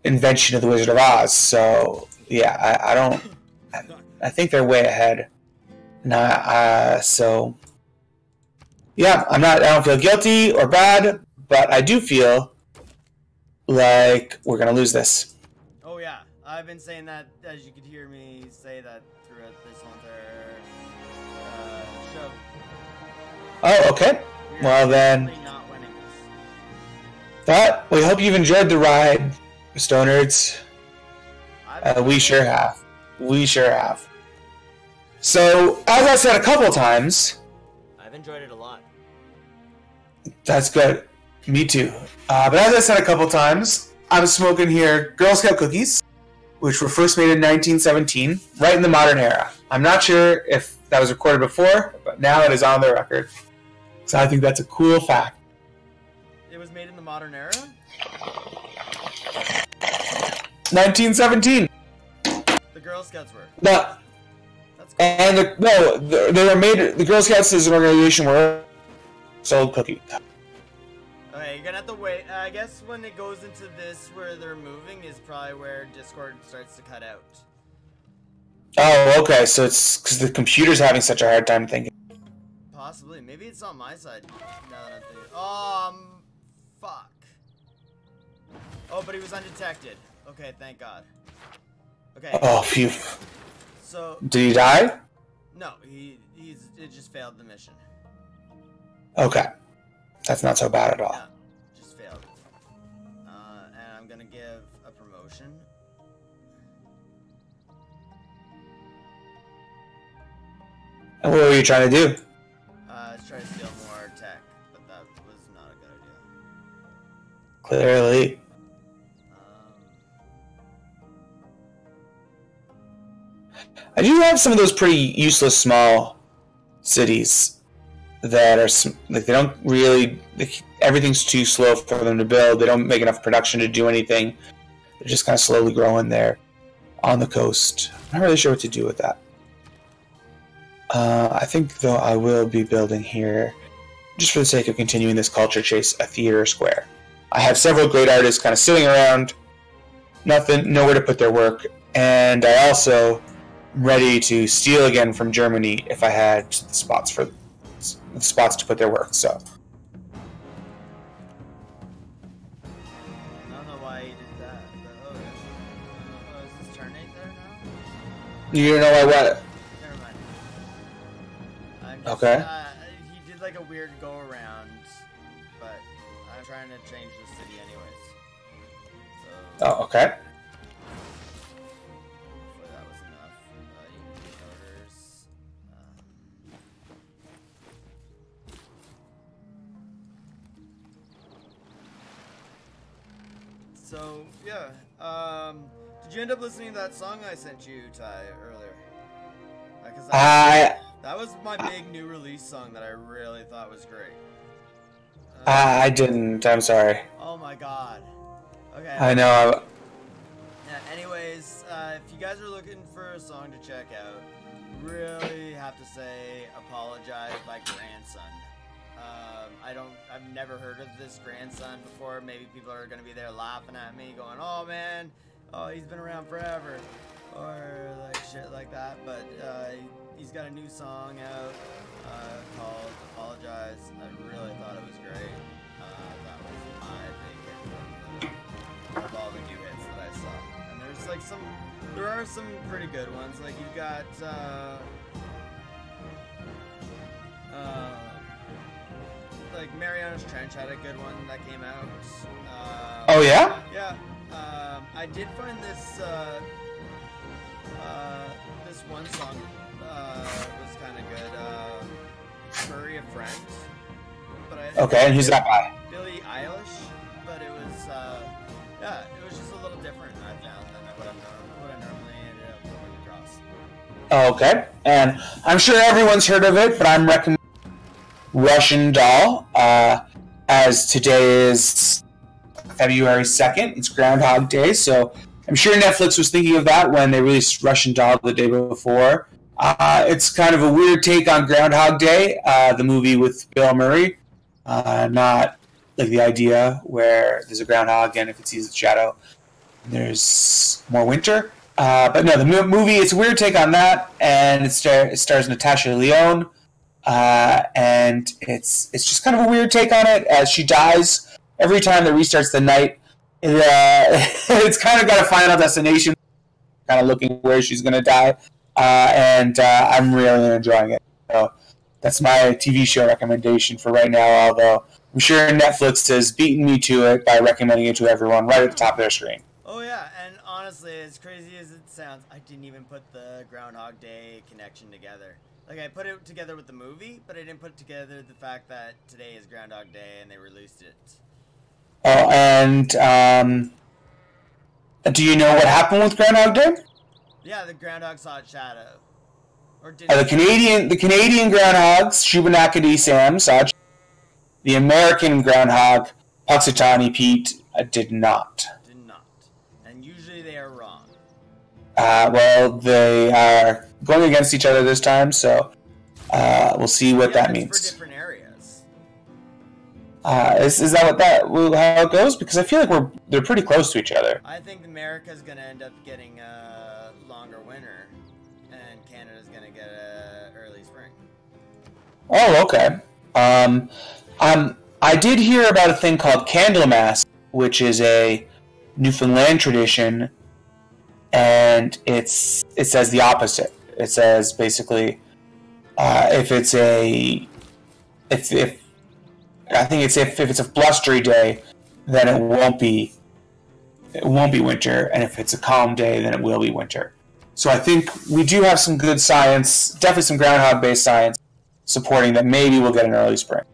invention of the Wizard of Oz. So yeah, I think they're way ahead. So yeah, I don't feel guilty or bad, but I do feel like we're gonna lose this. Oh yeah, I've been saying that, as you could hear me say that throughout this whole entire show. Oh, okay. Well then, not winning this. But we hope you've enjoyed the ride, Stonerds. We sure have. We sure have. So, as I said a couple times, I've enjoyed it a lot. That's good. Me too. But as I said a couple times, I'm smoking here Girl Scout cookies, which were first made in 1917, right in the modern era. I'm not sure if that was recorded before, but now it is on the record. So I think that's a cool fact. It was made in the modern era? 1917. The Girl Scouts were. No. That's cool. And they were made. The Girl Scouts is an organization where sold cookies. Okay, you're gonna have to wait. I guess when it goes into this where they're moving is probably where Discord starts to cut out. Oh, okay. So it's because the computer's having such a hard time thinking. Possibly. Maybe it's on my side. Now that I'm thinking. Fuck. Oh, but he was undetected. Okay, thank God. Okay. Oh, phew. So. Did he die? No, it just failed the mission. Okay. That's not so bad at all. Yeah, just failed. And I'm gonna give a promotion. And what were you trying to do? Try to steal more tech, but that was not a good idea. Clearly. I do have some of those pretty useless small cities that are like they don't really. Everything's too slow for them to build. They don't make enough production to do anything. They're just kind of slowly growing there on the coast. I'm not really sure what to do with that. I think, though, I will be building here, just for the sake of continuing this culture chase, a theater square. I have several great artists kind of sitting around, nowhere to put their work, and I also am ready to steal again from Germany if I had the spots to put their work. So. I don't know why he did that, but You don't know why what? Never mind. I'm just, Okay. he did like a weird go around, but I'm trying to change the city anyways. So. Oh, okay. Hopefully that was enough. Eachother's. So yeah. Did you end up listening to that song I sent you, Ty, earlier? Because that was my big new release song that I really thought was great. I didn't. I'm sorry. Oh my god. Okay. I know. Yeah, anyways, if you guys are looking for a song to check out, really have to say Apologize by Grandson. I've never heard of this Grandson before. Maybe people are gonna be there laughing at me, going, "Oh man, oh he's been around forever," or like shit like that. But he's got a new song out called Apologize. I really thought it was great. That was my big hit of all the new hits that I saw. And there's like there are some pretty good ones. Like you've got like Mariana's Trench had a good one that came out. Oh yeah? Yeah. I did find this this one song was kind of good. Bury a Friend. But Okay, and who's that by? Billie Eilish. But it was yeah, it was just a little different. I found than what I normally ended up coming across. Okay, and I'm sure everyone's heard of it, but I'm recommending Russian Doll, as today is February 2nd. It's Groundhog Day, so I'm sure Netflix was thinking of that when they released Russian Doll the day before. It's kind of a weird take on Groundhog Day, the movie with Bill Murray. Not like the idea where there's a groundhog and if it sees its shadow, there's more winter. But no, the movie, it's a weird take on that, and it stars Natasha Lyonne. And it's just kind of a weird take on it, as she dies every time that restarts the night. It's kind of got a final destination, kind of looking where she's going to die, and I'm really enjoying it. So that's my TV show recommendation for right now, although I'm sure Netflix has beaten me to it by recommending it to everyone right at the top of their screen. Oh yeah, and honestly, as crazy as it sounds, I didn't even put the Groundhog Day connection together. Like, I put it together with the movie, but I didn't put together the fact that today is Groundhog Day and they released it. Oh, and do you know what happened with Groundhog Day? Yeah, the groundhog saw its shadow. Or did The Canadian groundhogs, Shubenacadie Sam, saw it. The American groundhog, Puxatawny Pete, did not. Did not. And usually they are wrong. Well, they are going against each other this time, so we'll see what that means. For different areas. Is that how it goes? Because I feel like they're pretty close to each other. I think America's gonna end up getting a longer winter, and Canada's gonna get a early spring. Oh, okay. I did hear about a thing called Candlemas, which is a Newfoundland tradition, and it says the opposite. It says basically, if it's a blustery day, then it won't be winter, and if it's a calm day, then it will be winter. So I think we do have some good science, definitely some groundhog-based science, supporting that maybe we'll get an early spring.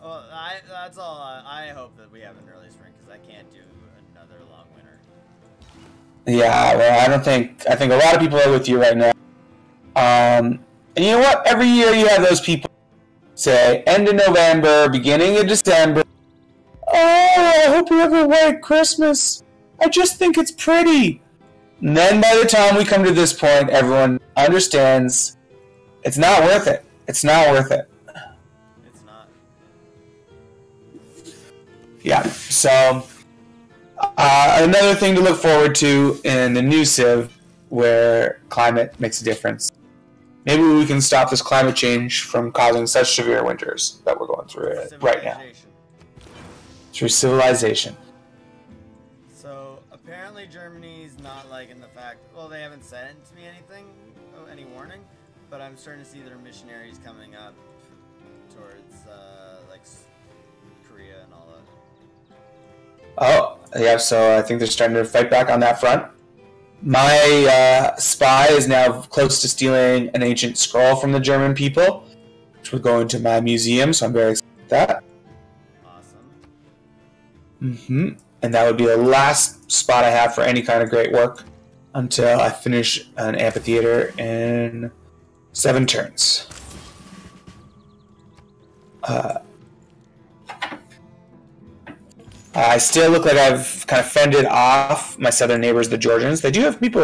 Well, that's all. I hope that we have an early spring, because I can't do another long winter. Yeah, well, I think a lot of people are with you right now. And you know what? Every year you have those people say, end of November, beginning of December, oh, I hope you have a white Christmas. I just think it's pretty. And then by the time we come to this point, everyone understands it's not worth it. It's not worth it. It's not. Yeah, so another thing to look forward to in the new Civ, where climate makes a difference. Maybe we can stop this climate change from causing such severe winters that we're going through right now. Through civilization. So Apparently Germany's not liking the fact, well, they haven't sent me anything, any warning, but I'm starting to see their missionaries coming up towards, like, Korea and all that. Oh, yeah, so I think they're starting to fight back on that front. My spy is now close to stealing an ancient scroll from the German people, which will go into my museum, so I'm very excited about that. Awesome. And that would be the last spot I have for any kind of great work until I finish an amphitheater in 7 turns. I still look like I've kind of fended off my southern neighbors, the Georgians. They do have people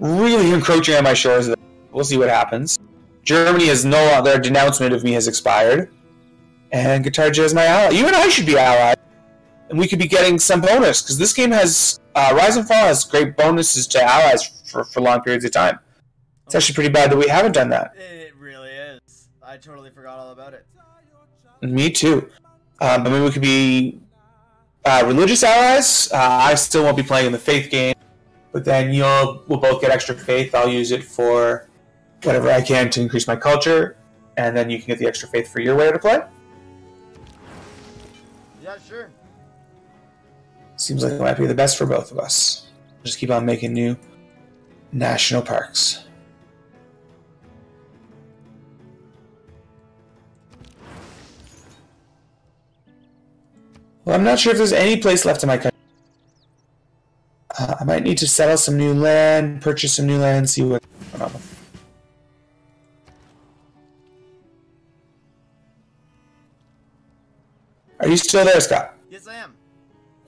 really encroaching on my shores. We'll see what happens. Germany is their denouncement of me has expired. And Guitarja is my ally. You and I should be allies. And we could be getting some bonus, because this game has Rise and Fall has great bonuses to allies for long periods of time. It's actually pretty bad that we haven't done that. It really is. I totally forgot all about it. Me too. I mean, we could be religious allies. I still won't be playing in the faith game, but then we'll both get extra faith. I'll use it for whatever I can to increase my culture, and then you can get the extra faith for your way to play. Yeah, sure. Seems like it might be the best for both of us. Just keep on making new national parks. Well, I'm not sure if there's any place left in my country. I might need to settle some new land, purchase some new land, see what's going on. Are you still there, Scott? Yes, I am.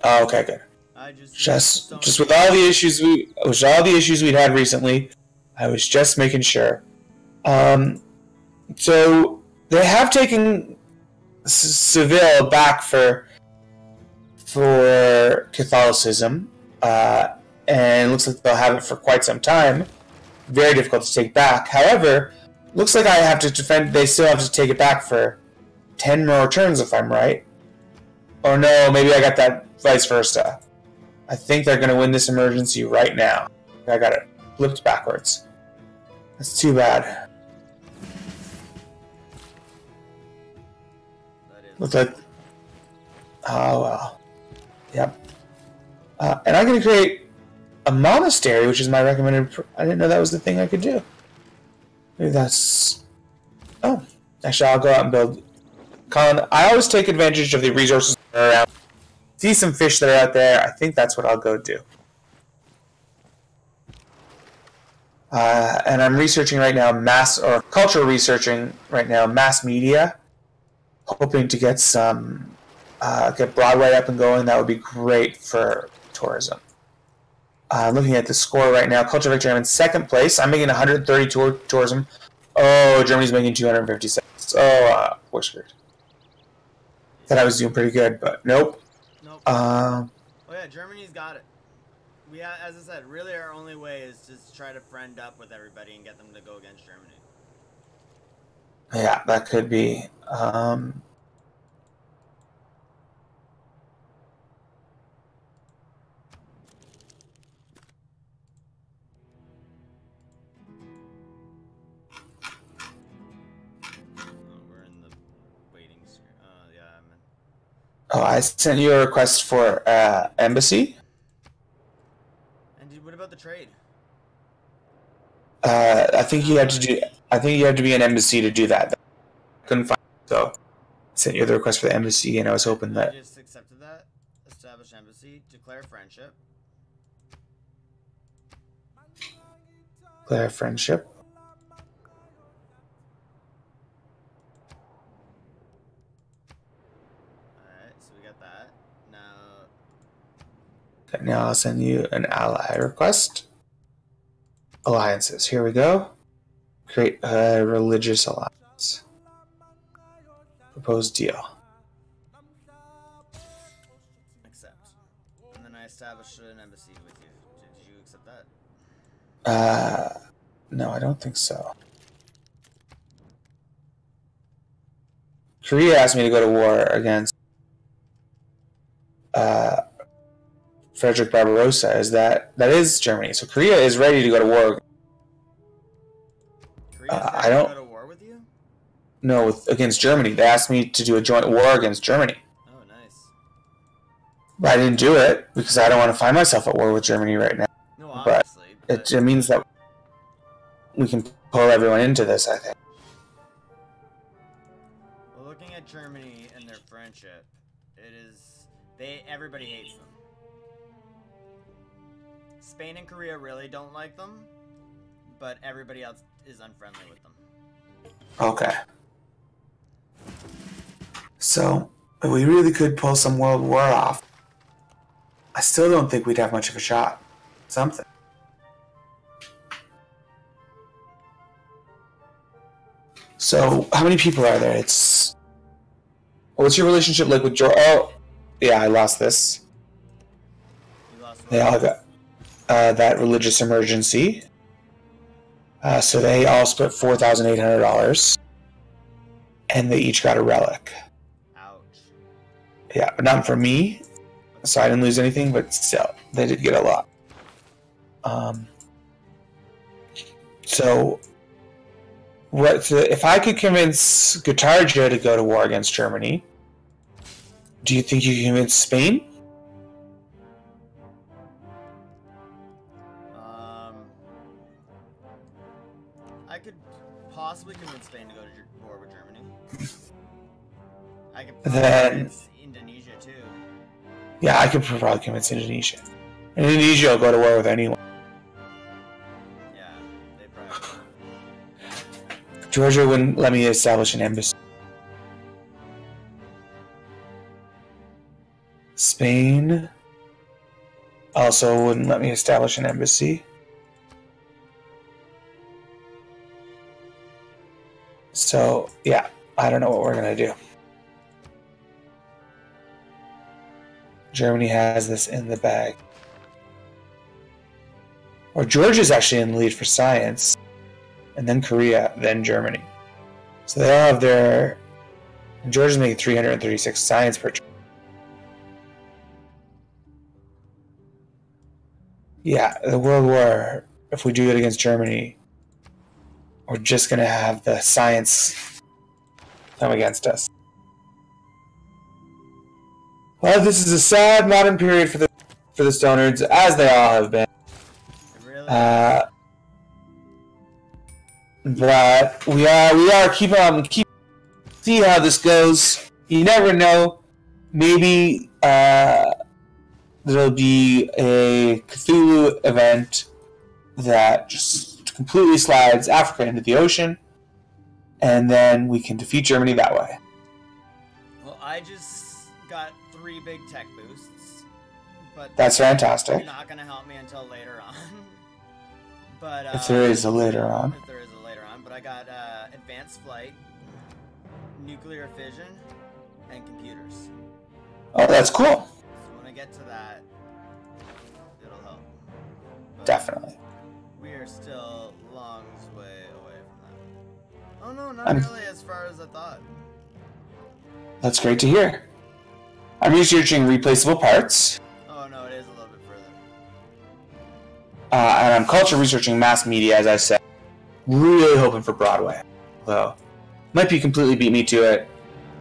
Oh, okay, good. I just with all the issues we'd had recently, I was just making sure. So they have taken Seville back for Catholicism, and it looks like they'll have it for quite some time. Very difficult to take back. However, looks like I have to defend. They still have to take it back for 10 more turns, if I'm right. Or no, maybe I got that vice versa. I think they're going to win this emergency right now. I got it flipped backwards. That's too bad. Looks like... Oh, well. Yep. And I'm going to create a monastery, which is my recommended... I didn't know that was the thing I could do. Maybe that's... Oh. Actually, I'll go out and build... Colin, I always take advantage of the resources that are around. See some fish that are out there. I think that's what I'll go do. And I'm researching right now cultural researching right now mass media, hoping to get some get Broadway up and going. That would be great for tourism. Looking at the score right now, Culture Victory, I'm in second place. I'm making 130 tourism. Oh, Germany's making 256. Oh, we're screwed. Thought I was doing pretty good, but nope. Nope. Oh yeah, Germany's got it. We, as I said, really our only way is to try to friend up with everybody and get them to go against Germany. Yeah, that could be. Oh, we're in the waiting screen. Yeah, I'm in. Oh, I sent you a request for embassy. And what about the trade? I think you have to do. I think you have to be an embassy to do that. I couldn't find it, so I sent you the request for the embassy, and I was hoping that. I just accepted that. Establish embassy. Declare friendship. Declare friendship. Alright, so we got that. Now... Okay, now I'll send you an ally request. Alliances. Here we go. Create a religious alliance. Proposed deal. Accept. And then I established an embassy with you. Did you accept that? No, I don't think so. Korea asked me to go to war against Frederick Barbarossa is that is Germany. So Korea is ready to go to war. I don't go to war with you? No, against Germany. They asked me to do a joint war against Germany. Oh, nice. But I didn't do it because I don't want to find myself at war with Germany right now. No, obviously. But it means that we can pull everyone into this, I think. Well, looking at Germany and their friendship, everybody hates them. Spain and Korea really don't like them, but everybody else is unfriendly with them. Okay. So, if we really could pull some world war off, I still don't think we'd have much of a shot. Something. So, how many people are there? What's your relationship like with George? Oh, yeah, I lost this. You lost what? They all got that religious emergency. So they all split $4,800. And they each got a relic. Ouch. Yeah, but not for me. So I didn't lose anything, but still, they did get a lot. So if I could convince Guitarja to go to war against Germany, do you think you can convince Spain? I could possibly convince Spain to go to war with Germany. I could probably convince Indonesia too. Yeah, I could probably convince Indonesia. And Indonesia will go to war with anyone. Yeah, they probably will. Georgia wouldn't let me establish an embassy. Spain also wouldn't let me establish an embassy. So, yeah, I don't know what we're going to do. Germany has this in the bag. Or Georgia's actually in the lead for science. And then Korea, then Germany. So they all have their... And Georgia's making 336 science per turn. Yeah, the World War, if we do it against Germany, we're just going to have the science come against us. Well, this is a sad modern period for the Stonerds, as they all have been. Really? But we are keep see how this goes. You never know. Maybe there'll be a Cthulhu event that just completely slides Africa into the ocean, and then we can defeat Germany that way. Well, I just got 3 big tech boosts, but that's fantastic. They're not going to help me until later on. But if there is a later on. If there is a later on, but I got advanced flight, nuclear fission, and computers. Oh, that's cool. So when I get to that, it'll help. But definitely. We are still long way away from that. Oh no, not really as far as I thought. That's great to hear. I'm researching replaceable parts. Oh no, it is a little bit further. And I'm culture researching mass media, as I said. Really hoping for Broadway. Though, might be completely beat me to it.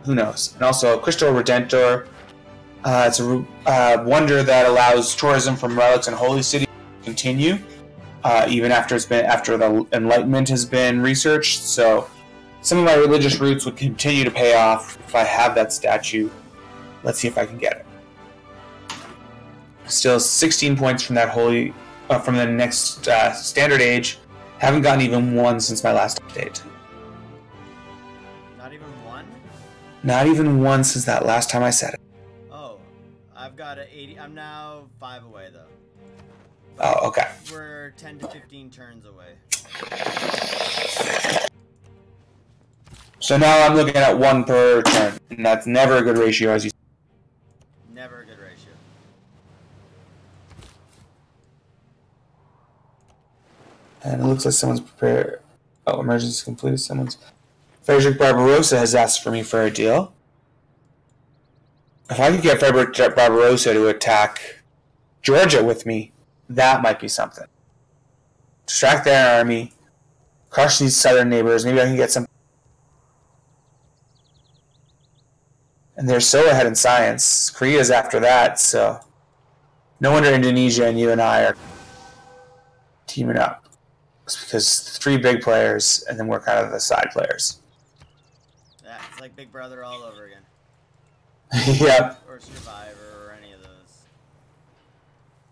Who knows? And also, Crystal Redentor. It's a wonder that allows tourism from relics and holy city to continue, even after the Enlightenment has been researched. So, some of my religious roots would continue to pay off if I have that statue. Let's see if I can get it. Still 16 points from that from the next standard age. Haven't gotten even one since my last update. Not even one? Not even one since that last time I said it. Oh, I've got an 80. I'm now 5 away though. Oh, okay. We're 10 to 15 turns away. So now I'm looking at 1 per turn, and that's never a good ratio, as you said. Never a good ratio. And it looks like someone's prepared. Oh, emergency completed. Frederick Barbarossa has asked for me for a deal. If I could get Frederick Barbarossa to attack Georgia with me, that might be something. Distract their army, crush these southern neighbors. Maybe I can get some. And they're so ahead in science. Korea's after that, so no wonder Indonesia and you and I are teaming up. It's because 3 big players, and then we're kind of the side players. Yeah, it's like Big Brother all over again. Yep. Or Survivor, or any of those.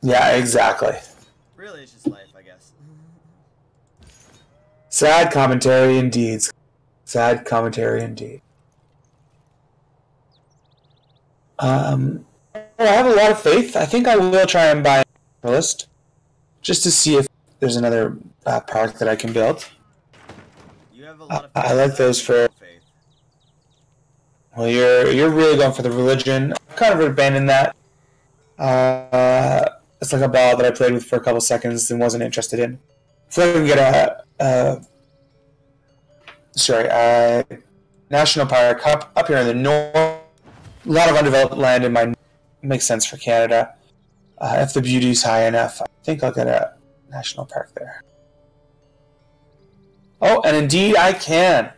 Yeah, exactly. Really, it's just life, I guess. Sad commentary indeed. Sad commentary indeed. I have a lot of faith. I think I will try and buy a list just to see if there's another park that I can build. You have a lot of faith. I like those for. Faith. Well, you're really going for the religion. I've kind of abandoned that. It's like a ball that I played with for a couple seconds and wasn't interested in. So I can get a national park up here in the north. A lot of undeveloped land in my makes sense for Canada. If the beauty's high enough, I think I'll get a national park there. Oh, and indeed I can.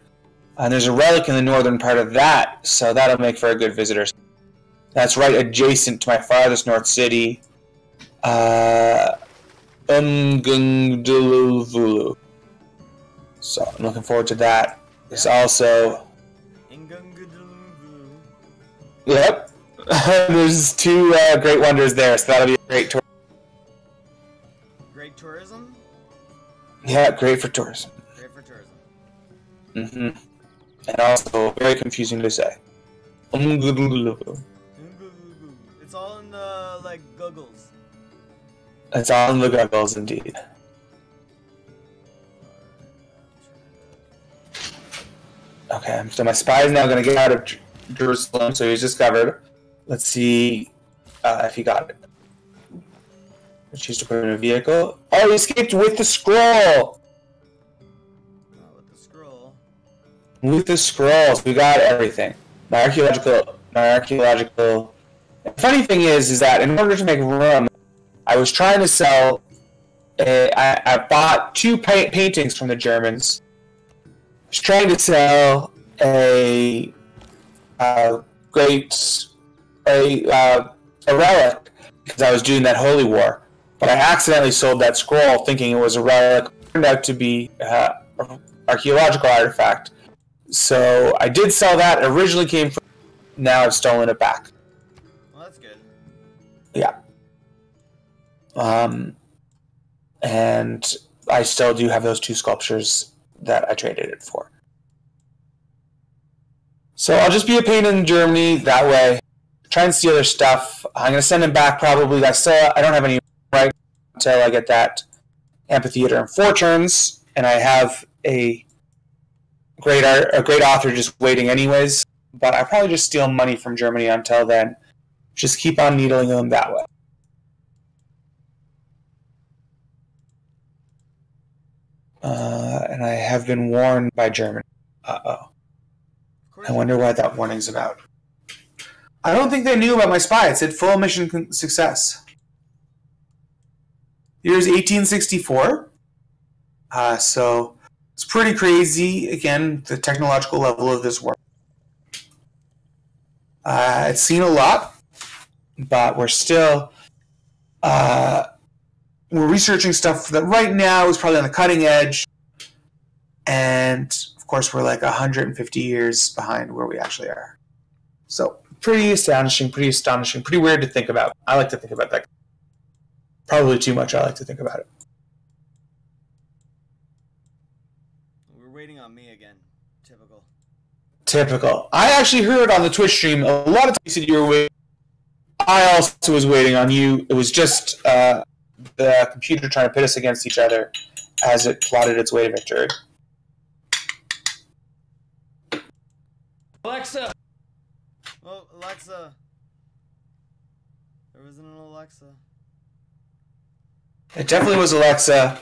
And there's a relic in the northern part of that, so that'll make for a good visitor. That's right adjacent to my farthest north city, Umgungduluvulu. So I'm looking forward to that. There's also... Yep. There's 2 great wonders there, so that'll be a great tour. Great tourism? Yeah, great for tourism. Great for tourism. Mm-hmm. And also very confusing to say. It's all in the, like, googles. It's all in the goggles, indeed. Okay, so my spy is now going to get out of Jerusalem, so he's discovered. Let's see if he got it. Choose to put him in a vehicle. Oh, he escaped with the scroll! With the scroll. With the scrolls, we got everything. My archaeological. The funny thing is that in order to make room, I was trying to sell. I bought 2 paintings from the Germans. I was trying to sell a relic because I was doing that holy war, but I accidentally sold that scroll thinking it was a relic. It turned out to be an archaeological artifact. So I did sell that. It originally came from. Now I've stolen it back. Well, that's good. Yeah. And I still do have those 2 sculptures that I traded it for. So I'll just be a pain in Germany that way. Try and steal their stuff. I'm going to send them back probably. I don't have any right until I get that amphitheater in 4 turns, and I have a great author just waiting anyways. But I probably just steal money from Germany until then. Just keep on needling them that way. And I have been warned by Germany. Uh-oh. I wonder what that warning's about. I don't think they knew about my spy. It said full mission success. Here's 1864. So it's pretty crazy, again, the technological level of this work. It's seen a lot, but we're still we're researching stuff that right now is probably on the cutting edge, and of course we're like 150 years behind where we actually are. So pretty astonishing, pretty weird to think about. I like to think about that. Probably too much. I like to think about it. We're waiting on me again. Typical. I actually heard on the Twitch stream a lot of times you said you were waiting. I also was waiting on you. It was just the computer trying to pit us against each other as it plotted its way to victory. Alexa! Oh, Alexa. There wasn't an Alexa. It definitely was Alexa.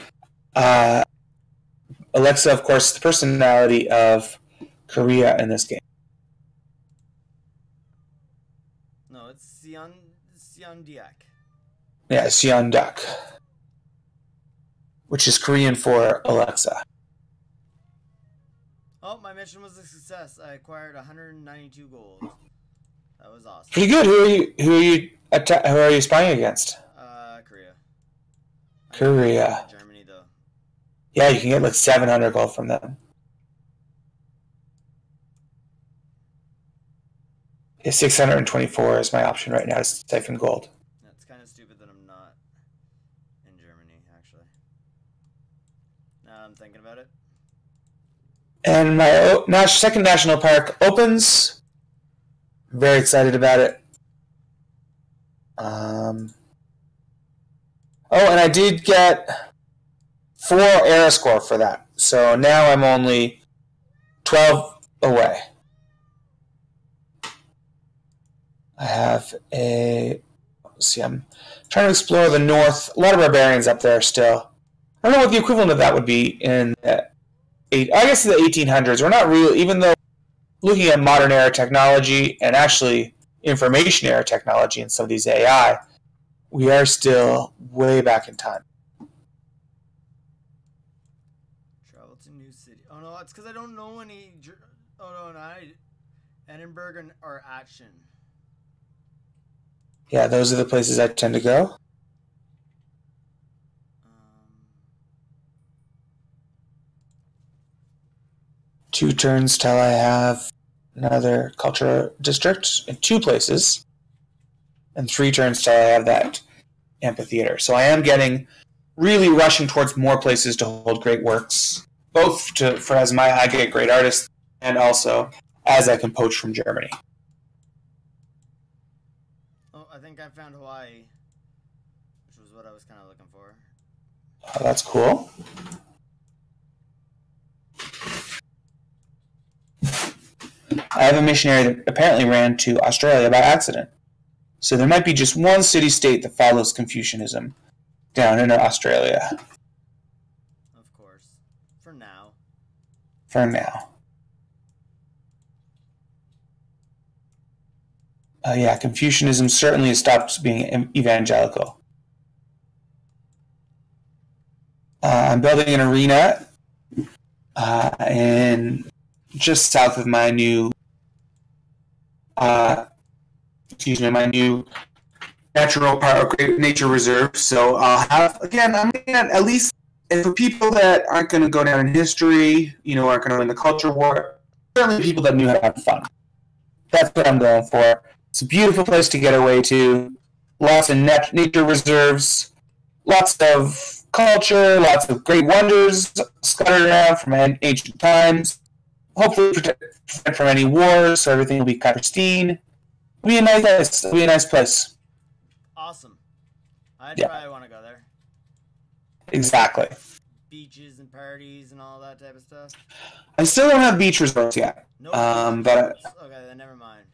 Alexa, of course, the personality of Korea in this game. No, it's Sion Diak. Yeah, Seondeok, which is Korean for Alexa. Oh, my mission was a success. I acquired 192 gold. That was awesome. Pretty good. Who are you spying against? Korea. Korea. Germany, though. Yeah, you can get like 700 gold from them. Yeah, 624 is my option right now to siphon gold. That's kind of stupid that I'm not in Germany, actually. Now I'm thinking about it. And my second national park opens. Very excited about it. Oh, and I did get 4 era score for that. So now I'm only 12 away. I have let's see, I'm trying to explore the north. A lot of barbarians up there still. I don't know what the equivalent of that would be in I guess the 1800s. We're not really, even though looking at modern era technology and actually information era technology and some of these AI, we are still way back in time. Travel to new city. Oh no, it's because I don't know any. Oh no, Edinburgh or Action. Yeah, those are the places I tend to go. 2 turns till I have another culture district in 2 places, and 3 turns till I have that amphitheater. So I am really rushing towards more places to hold great works, both for as I get great artists, and also as I can poach from Germany. Oh, I think I found Hawaii, which was what I was kind of looking for. Oh, that's cool. I have a missionary that apparently ran to Australia by accident. So there might be just one city-state that follows Confucianism down in Australia. Of course. For now. For now. Yeah, Confucianism certainly has stopped being evangelical. I'm building an arena in just south of my new my new natural park, great nature reserve. So I'll have, again, I'm going to at least, and for people that aren't going to go down in history, aren't going to win the culture war, certainly people that knew how to have fun. That's what I'm going for. It's a beautiful place to get away to. Lots of nature reserves, lots of culture, lots of great wonders scattered around from ancient times. Hopefully protect from any wars, so everything will be kind of pristine. It'll be a nice place. It'll be a nice place. Awesome. I'd probably want to go there. Exactly. Beaches and parties and all that type of stuff. I still don't have beach resorts yet. No but okay, then never mind.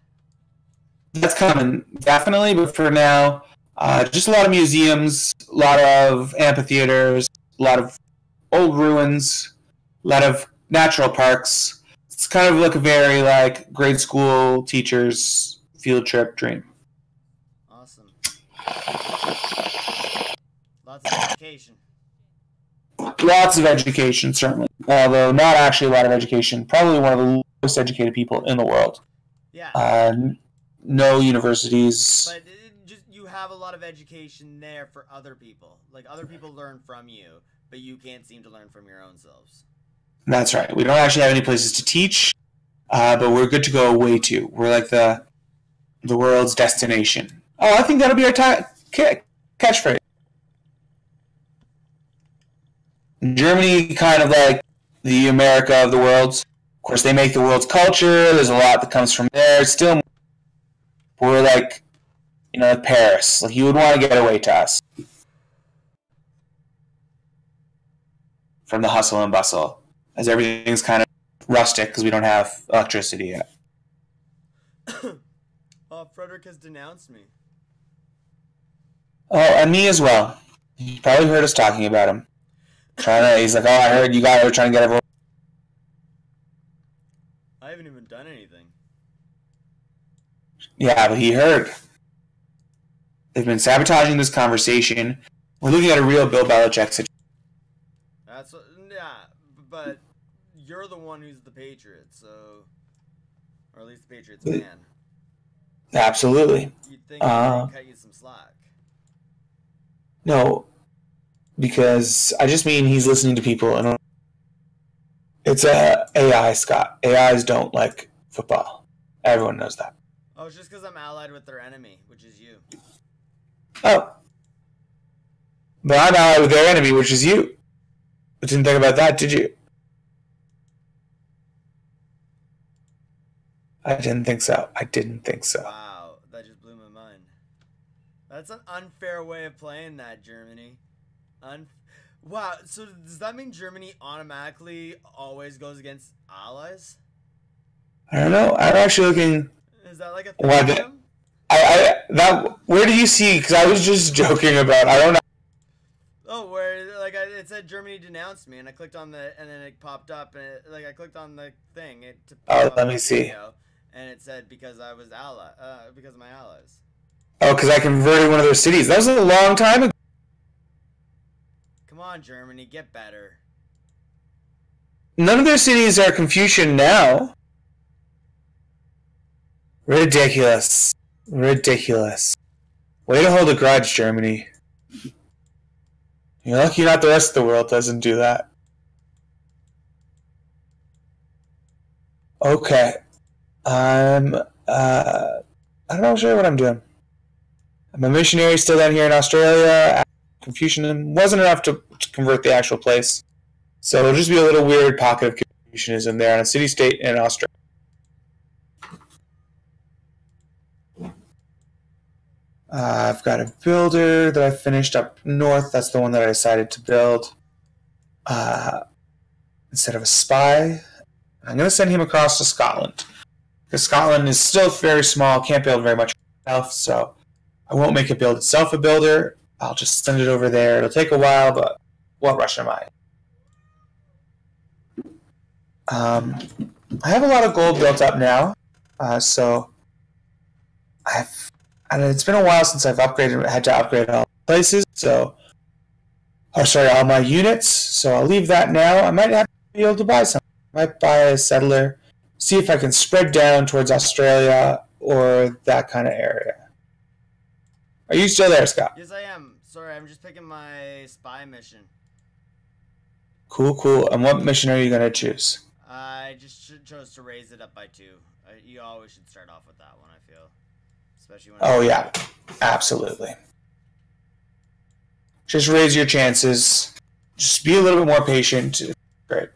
That's coming, definitely. But for now, just a lot of museums, a lot of amphitheaters, a lot of old ruins, a lot of natural parks. It's kind of like a very grade school teacher's field trip dream. Awesome. Lots of education. Lots of education, certainly. Although not actually a lot of education. Probably one of the lowest educated people in the world. Yeah. No universities. But you have a lot of education there for other people. Like, other people learn from you, but you can't seem to learn from your own selves. That's right. We don't actually have any places to teach, but we're good to go away to. We're like the world's destination. Oh, I think that'll be our catchphrase. Germany, kind of like the America of the world. Of course, they make the world's culture. There's a lot that comes from there. Still, we're like Paris. Like, you would want to get away to us from the hustle and bustle, as everything's kind of rustic because we don't have electricity yet. Frederick has denounced me. Oh, and me as well. You probably heard us talking about him. He's like, oh, I heard you guys are trying to get everyone. I haven't even done anything. Yeah, but he heard. They've been sabotaging this conversation. We're looking at a real Bill Belichick situation. That's what, yeah, but you're the one who's the Patriot, so, or at least the Patriots man. Absolutely. You'd think I'd cut you some slack. No, because I just mean he's listening to people, and it's a AI, Scott. AIs don't like football. Everyone knows that. Oh, it's just because I'm allied with their enemy, which is you. Oh. But I'm allied with their enemy, which is you. But didn't think about that, did you? I didn't think so. I didn't think so. Wow, that just blew my mind. That's an unfair way of playing that, Germany. Wow, so does that mean Germany automatically always goes against allies? I don't know. I'm actually looking. Is that like a thing? Where did you see? Because I was just joking about. I don't know. Oh, where like it said Germany denounced me, and I clicked on and then it popped up, and I clicked on the thing. Let me see. And it said because I was because of my allies. Oh, because I converted one of their cities. That was a long time ago. Come on, Germany, get better. None of their cities are Confucian now. Ridiculous. Ridiculous. Way to hold a grudge, Germany. You're lucky not the rest of the world doesn't do that. Okay. I'm not sure what I'm doing. I'm a missionary still down here in Australia. Confucianism wasn't enough to convert the actual place. So it'll just be a little weird pocket of Confucianism there in a city-state in Australia. I've got a builder that I finished up north. That's the one that I decided to build instead of a spy. I'm going to send him across to Scotland. Because Scotland is still very small, can't build very much itself, so I won't make it build itself a builder. I'll just send it over there. It'll take a while, but what rush am I? I have a lot of gold built up now, so and it's been a while since I've had to upgrade all places, all my units, so I'll leave that now. I might have to be able to buy some. I might buy a settler, see if I can spread down towards Australia or that kind of area. Are you still there, Scott? Yes, I am. Sorry, I'm just picking my spy mission. Cool. And what mission are you going to choose? I just chose to raise it up by 2. You always should start off with that one, I feel. Especially when Oh, yeah. Absolutely. Just raise your chances. Just be a little bit more patient. Great.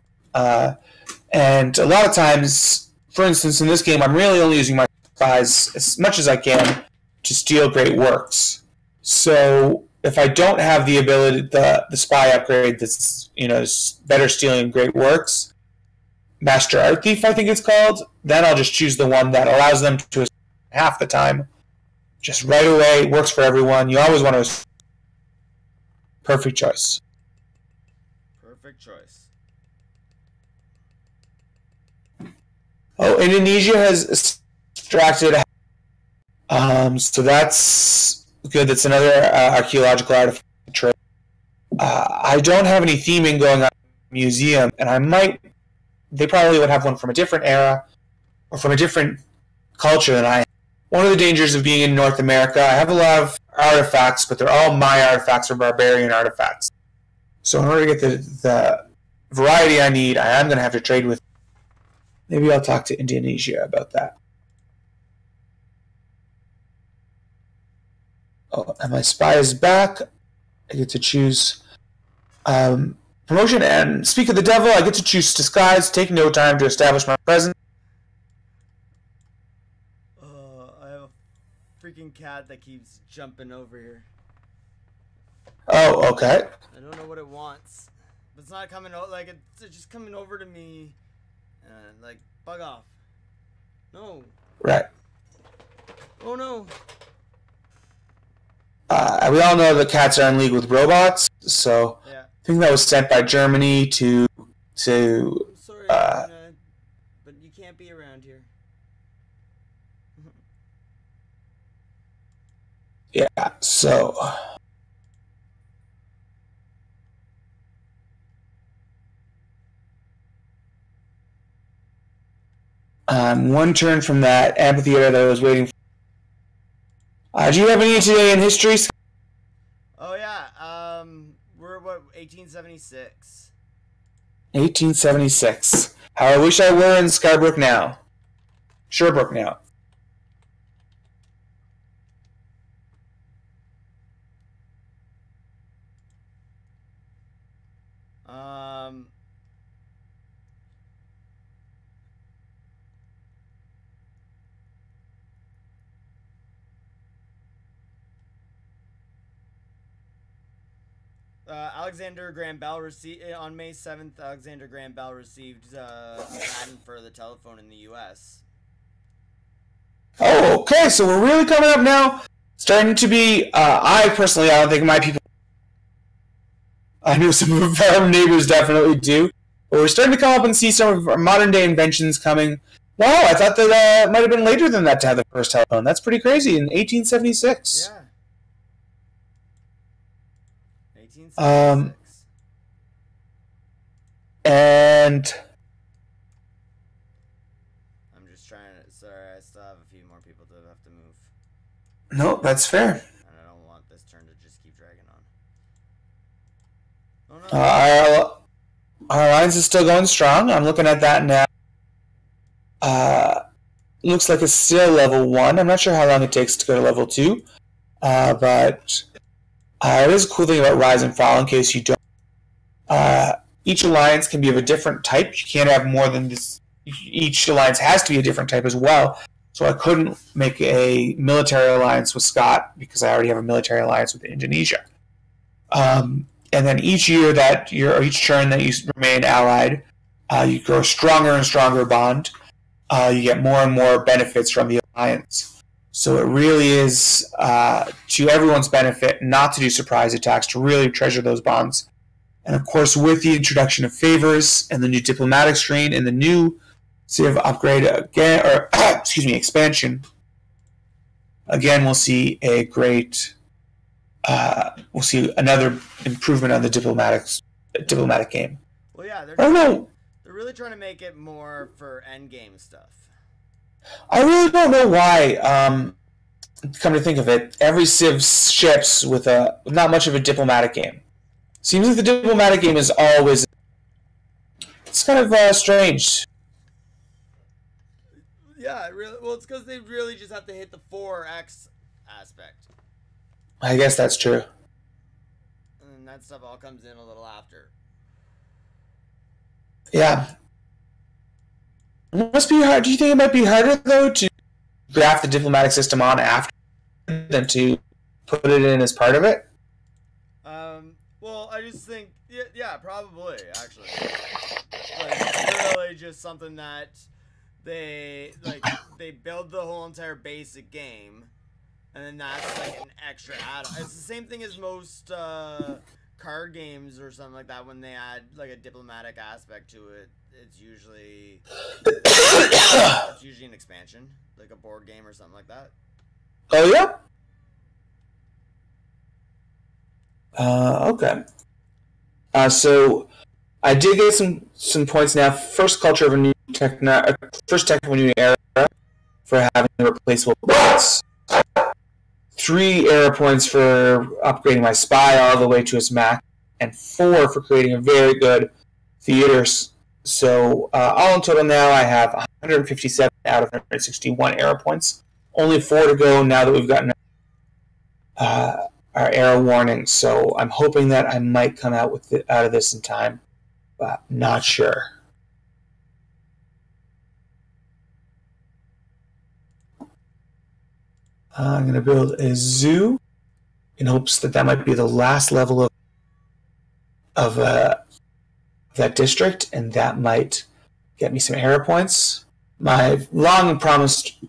And a lot of times, for instance, in this game, I'm really only using my spies as much as I can to steal great works. So if I don't have the ability, the spy upgrade that's better stealing great works, Master Art Thief I think it's called, then I'll just choose the one that allows them to half the time. Just right away, works for everyone. You always want to. Perfect choice. Perfect choice. Oh, Indonesia has extracted. So that's good. That's another archaeological artifact trade. I don't have any theming going on in the museum, and I might. They probably would have one from a different era or from a different culture than I have. One of the dangers of being in North America, I have a lot of artifacts, but they're all my artifacts or barbarian artifacts. So in order to get the variety I need, I am going to have to trade with. Maybe I'll talk to Indonesia about that. Oh, and my spy is back. I get to choose promotion, and speak of the devil, I get to choose disguise, take no time to establish my presence. I have a freaking cat that keeps jumping over here. Oh, okay. I don't know what it wants. But it's not coming out, like, it's just coming over to me. And, like, bug off. No. Right. Oh, no. We all know that cats are in league with robots, so Yeah. I think that was sent by Germany to Sorry, but you can't be around here. Yeah, so... one turn from that amphitheater that I was waiting for. Do you have any today in history? Oh yeah, we're what, 1876. 1876. How I wish I were in Skybrook now. Sherbrooke now. Alexander Graham Bell received on May 7th. Alexander Graham Bell received a patent for the telephone in the U.S. Oh, okay. So we're really coming up now. Starting to be. I don't think my people. I know some of our neighbors definitely do. But we're starting to come up and see some of our modern day inventions coming. Wow, I thought that might have been later than that to have the first telephone. That's pretty crazy. In 1876. Yeah. 1876. And I'm just trying to. Sorry, I still have a few more people to have to move. no, that's fair. And I don't want this turn to just keep dragging on. Oh no. Our alliance is still going strong. I'm looking at that now. Looks like it's still level 1. I'm not sure how long it takes to go to level 2. But it is a cool thing about Rise and Fall in case you don't. Each alliance can be of a different type. You can't have more than this. Each alliance has to be a different type as well. So I couldn't make a military alliance with Scott because I already have a military alliance with Indonesia. And then each year or each turn that you remain allied, you grow stronger and stronger bond. You get more and more benefits from the alliance. So it really is to everyone's benefit not to do surprise attacks, to really treasure those bonds. And of course, with the introduction of favors and the new diplomatic screen and the new Civ upgrade again, or expansion, again we'll see a great. We'll see another improvement on the diplomatic game. Well, yeah, they're really trying to make it more for endgame stuff. I really don't know why. Come to think of it, every Civ ships with not much of a diplomatic game. Seems like the diplomatic game is always. It's kind of strange. Yeah, it's because they really just have to hit the 4x aspect. I guess that's true. And that stuff all comes in a little after. Yeah. It must be hard. Do you think it might be harder, though, to graft the diplomatic system on after than to put it in as part of it? Well, I just think, yeah, probably, actually. Like, it's really just something that they build the whole entire basic game, and then that's like an extra add-on. It's the same thing as most card games or something like that. When they add like a diplomatic aspect to it, it's usually an expansion, like a board game or something like that. Oh yeah. Okay. So I did get some points now. First culture of a new first tech of a new era for having replaceable points. 3 era points for upgrading my spy all the way to its max, and 4 for creating a very good theater. So all in total now I have 157 out of 161 era points. Only 4 to go now that we've gotten our era warning. So I'm hoping that I might come out of this in time, but not sure. I'm going to build a zoo in hopes that might be the last level of that district, and that might get me some era points. My long promised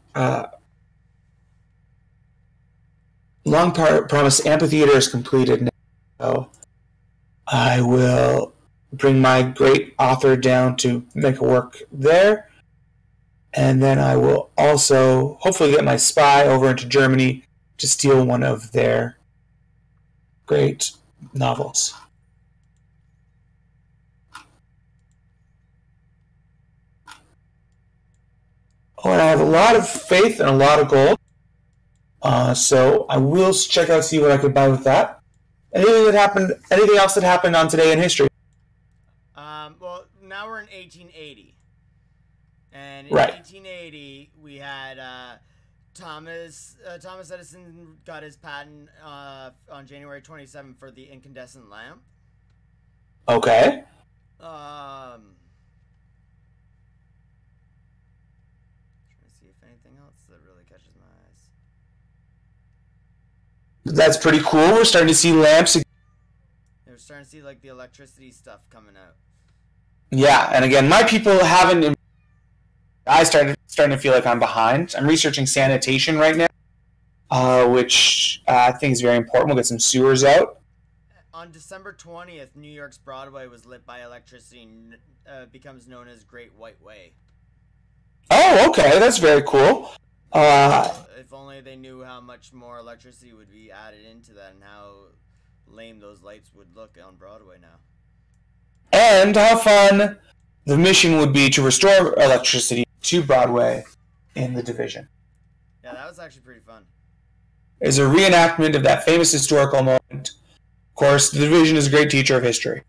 amphitheater is completed now, so I will bring my great author down to make a work there. And then I will also hopefully get my spy over into Germany to steal one of their great novels. Oh, and I have a lot of faith and a lot of gold. So I will check out, see what I could buy with that. Anything else that happened on Today in History? Well, now we're in 1880. And in Right. 1880, we had Thomas Edison got his patent on January 27th for the incandescent lamp. Okay. Trying to see if anything else that really catches my eyes. That's pretty cool. We're starting to see lamps. We're starting to see like the electricity stuff coming out. Yeah, and again, my people haven't. I starting to feel like I'm behind. I'm researching sanitation right now, which I think is very important. We'll get some sewers out. On December 20th, New York's Broadway was lit by electricity and becomes known as Great White Way. Oh, okay, that's very cool. If only they knew how much more electricity would be added into that and how lame those lights would look on Broadway now. And how fun the mission would be to restore electricity to Broadway in the Division. Yeah, that was actually pretty fun. It's a reenactment of that famous historical moment. Of course, the Division is a great teacher of history.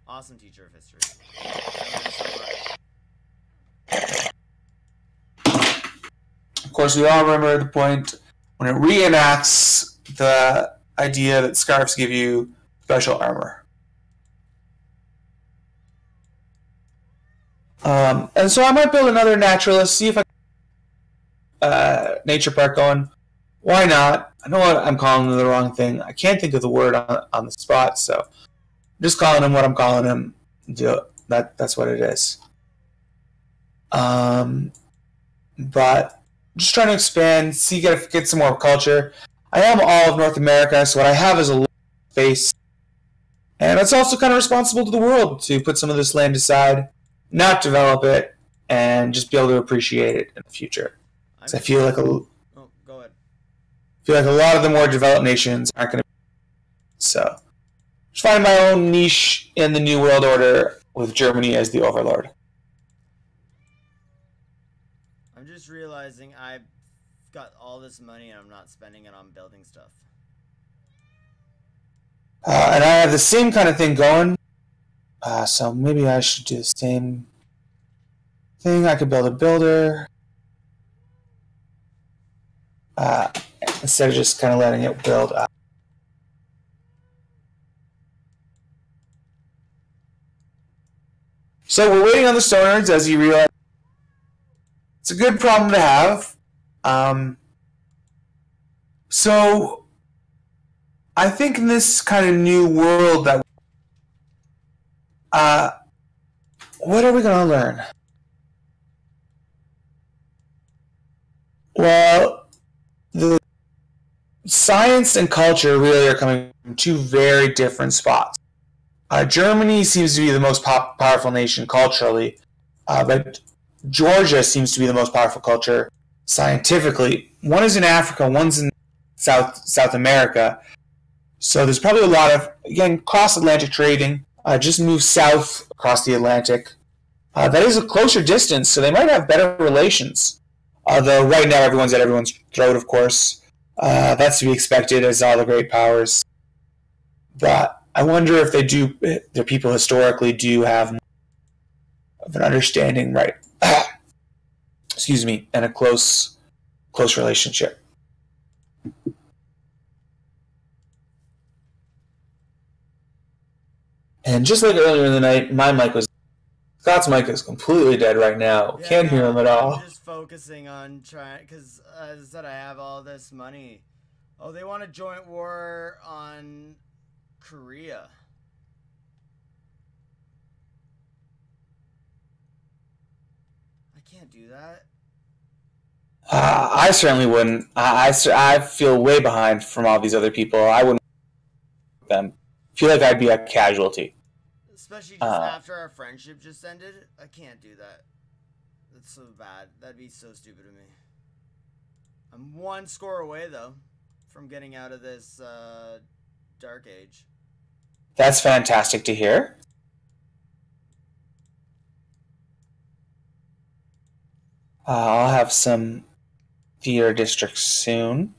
Awesome teacher of history. Of course, we all remember the point when it reenacts the idea that scarves give you special armor. And so I might build another naturalist, see if I nature park going. Why not? I know I'm calling him the wrong thing. I can't think of the word on the spot, so I'm just calling him what I'm calling him. That's what it is. But just trying to expand, get some more culture. I am all of North America, so what I have is a lot of space. And it's also kind of responsible to the world to put some of this land aside, not develop it, and just be able to appreciate it in the future. I feel like go ahead. I feel like a lot of the more developed nations aren't going to. So, just find my own niche in the New World Order with Germany as the overlord. I'm just realizing I've got all this money and I'm not spending it on building stuff. And I have the same kind of thing going. So maybe I should do the same thing. I could build a builder. Instead of just kind of letting it build up. So we're waiting on the Stonerds, as you realize. It's a good problem to have. So I think in this kind of new world that what are we going to learn? Well, the science and culture really are coming from two very different spots. Germany seems to be the most powerful nation culturally, but Georgia seems to be the most powerful culture scientifically. One is in Africa, one's in South America. So there's probably a lot of, again, cross-Atlantic trading. Just move south across the Atlantic. That is a closer distance, so they might have better relations. Although right now everyone's at everyone's throat, of course. That's to be expected as all the great powers. But I wonder if their people historically do have more of an understanding, right? Excuse me, and a close relationship. And just like earlier in the night, my mic was... Scott's mic is completely dead right now. Yeah, Can't hear him at all. I'm just focusing on trying, because as I said, I have all this money. Oh, they want a joint war on Korea. I can't do that. I certainly wouldn't. I feel way behind from all these other people. I wouldn't them. I feel like I'd be a casualty. Especially just after our friendship just ended. I can't do that. That's so bad. That'd be so stupid of me. I'm one score away, though, from getting out of this dark age. That's fantastic to hear. I'll have some theater districts soon,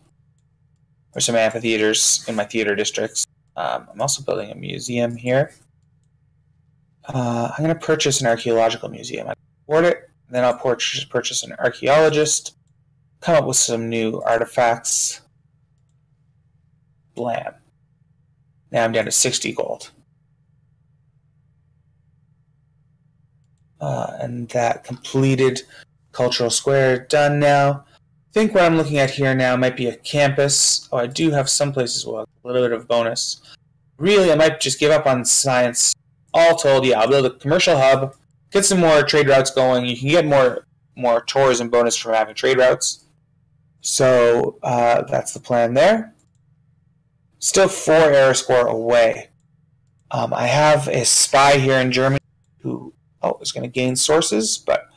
or some amphitheaters in my theater districts. I'm also building a museum here. I'm going to purchase an archaeological museum. I can afford it, then I'll purchase an archaeologist, come up with some new artifacts. Blam. Now I'm down to 60 gold. And that completed cultural square done now. I think what I'm looking at here now might be a campus. Oh, I do have some places with a little bit of bonus. Really, I might just give up on science. All told, yeah, I'll build a commercial hub, get some more trade routes going. You can get more tourism bonus from having trade routes. So that's the plan there. Still 4 error score away. I have a spy here in Germany who is going to gain sources, but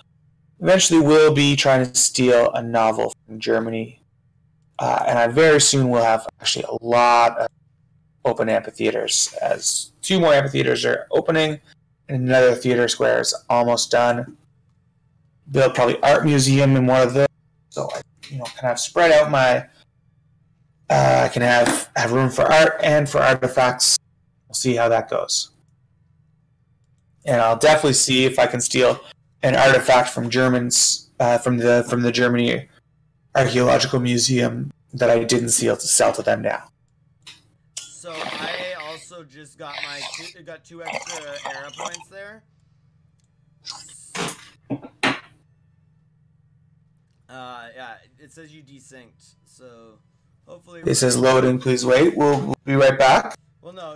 eventually will be trying to steal a novel from Germany. And I very soon will have actually a lot of open amphitheaters, as 2 more amphitheaters are opening and another theater square is almost done. Build probably art museum in one of those, so I can have spread out my I can have room for art and for artifacts. We'll see how that goes. And I'll definitely see if I can steal an artifact from Germans from the Germany Archaeological Museum that I didn't sell to them now. So I also just got got 2 extra era points there. Yeah, it says you desynced, so hopefully. It says loading. Please wait. We'll be right back. Well, no.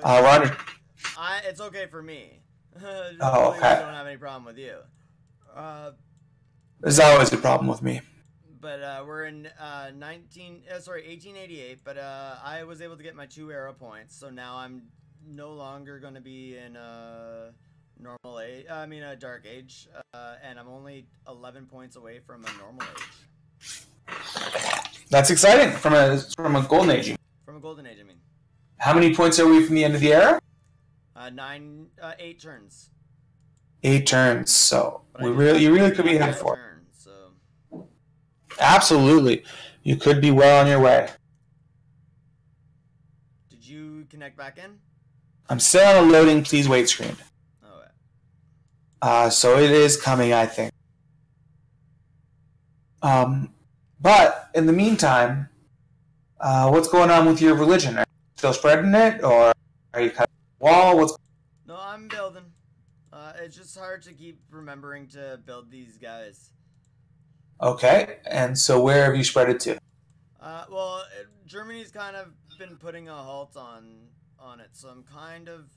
It's okay for me. Oh, okay. I don't have any problem with you. There's always a problem with me. But we're in 1888. But I was able to get my 2 era points, so now I'm no longer going to be in normal age. I mean a dark age, and I'm only 11 points away from a normal age. That's exciting. From a golden age. From a golden age, I mean. How many points are we from the end of the era? 8 turns. 8 turns. So you really could be ahead for. So. Absolutely, you could be well on your way. Did you connect back in? I'm still on a loading. Please wait screen. Oh. Yeah. So it is coming, I think. But in the meantime, what's going on with your religion? Are you still spreading it, or are you cutting the wall? No, I'm building. It's just hard to keep remembering to build these guys. Okay, and so where have you spread it to? Well, Germany's kind of been putting a halt on it, so I'm kind of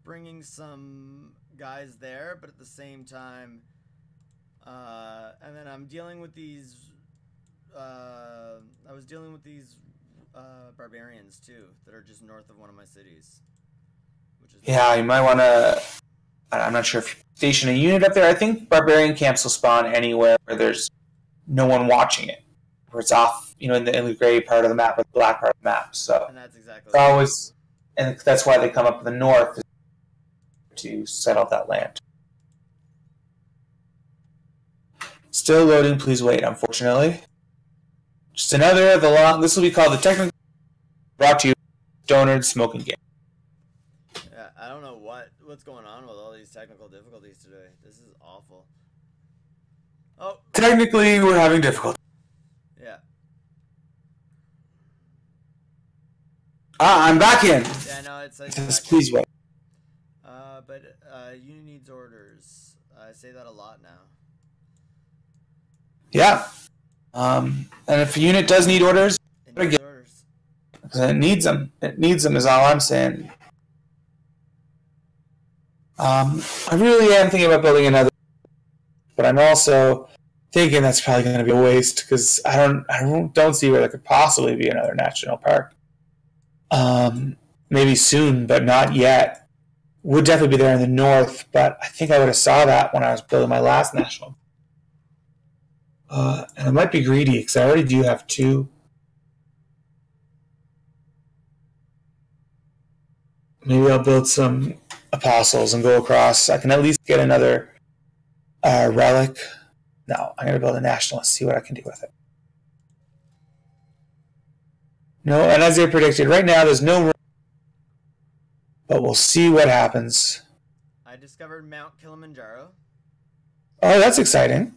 bringing some guys there, but at the same time, and then I'm dealing with these. I was dealing with these barbarians too that are just north of one of my cities. Yeah, you might want to. I'm not sure if you station a unit up there. I think barbarian camps will spawn anywhere where there's no one watching it, where it's off, in the gray part of the map or the black part of the map. So and that's exactly. It's always, and that's why they come up to the north to settle that land. Still loading. Please wait. Unfortunately, just another of the long. This will be called the technical. Brought to you, Stonerds smoking game. Yeah, I don't know what's going on with all these technical difficulties today. This is awful. Oh. Technically, we're having difficulty. Yeah. I'm back in. Yeah, no, it says. Please wait. But unit needs orders. I say that a lot now. Yeah. And if a unit does need orders, it needs them. It needs them is all I'm saying. I really am thinking about building another, but I'm also thinking that's probably going to be a waste because I don't see where there could possibly be another national park. Maybe soon, but not yet. Would definitely be there in the north, but I think I would have saw that when I was building my last national. And I might be greedy because I already do have 2. Maybe I'll build some apostles and go across. I can at least get another relic. No, I'm going to build a nationalist, see what I can do with it. No, and as I predicted, right now there's no room, but we'll see what happens. I discovered Mount Kilimanjaro. Oh, that's exciting.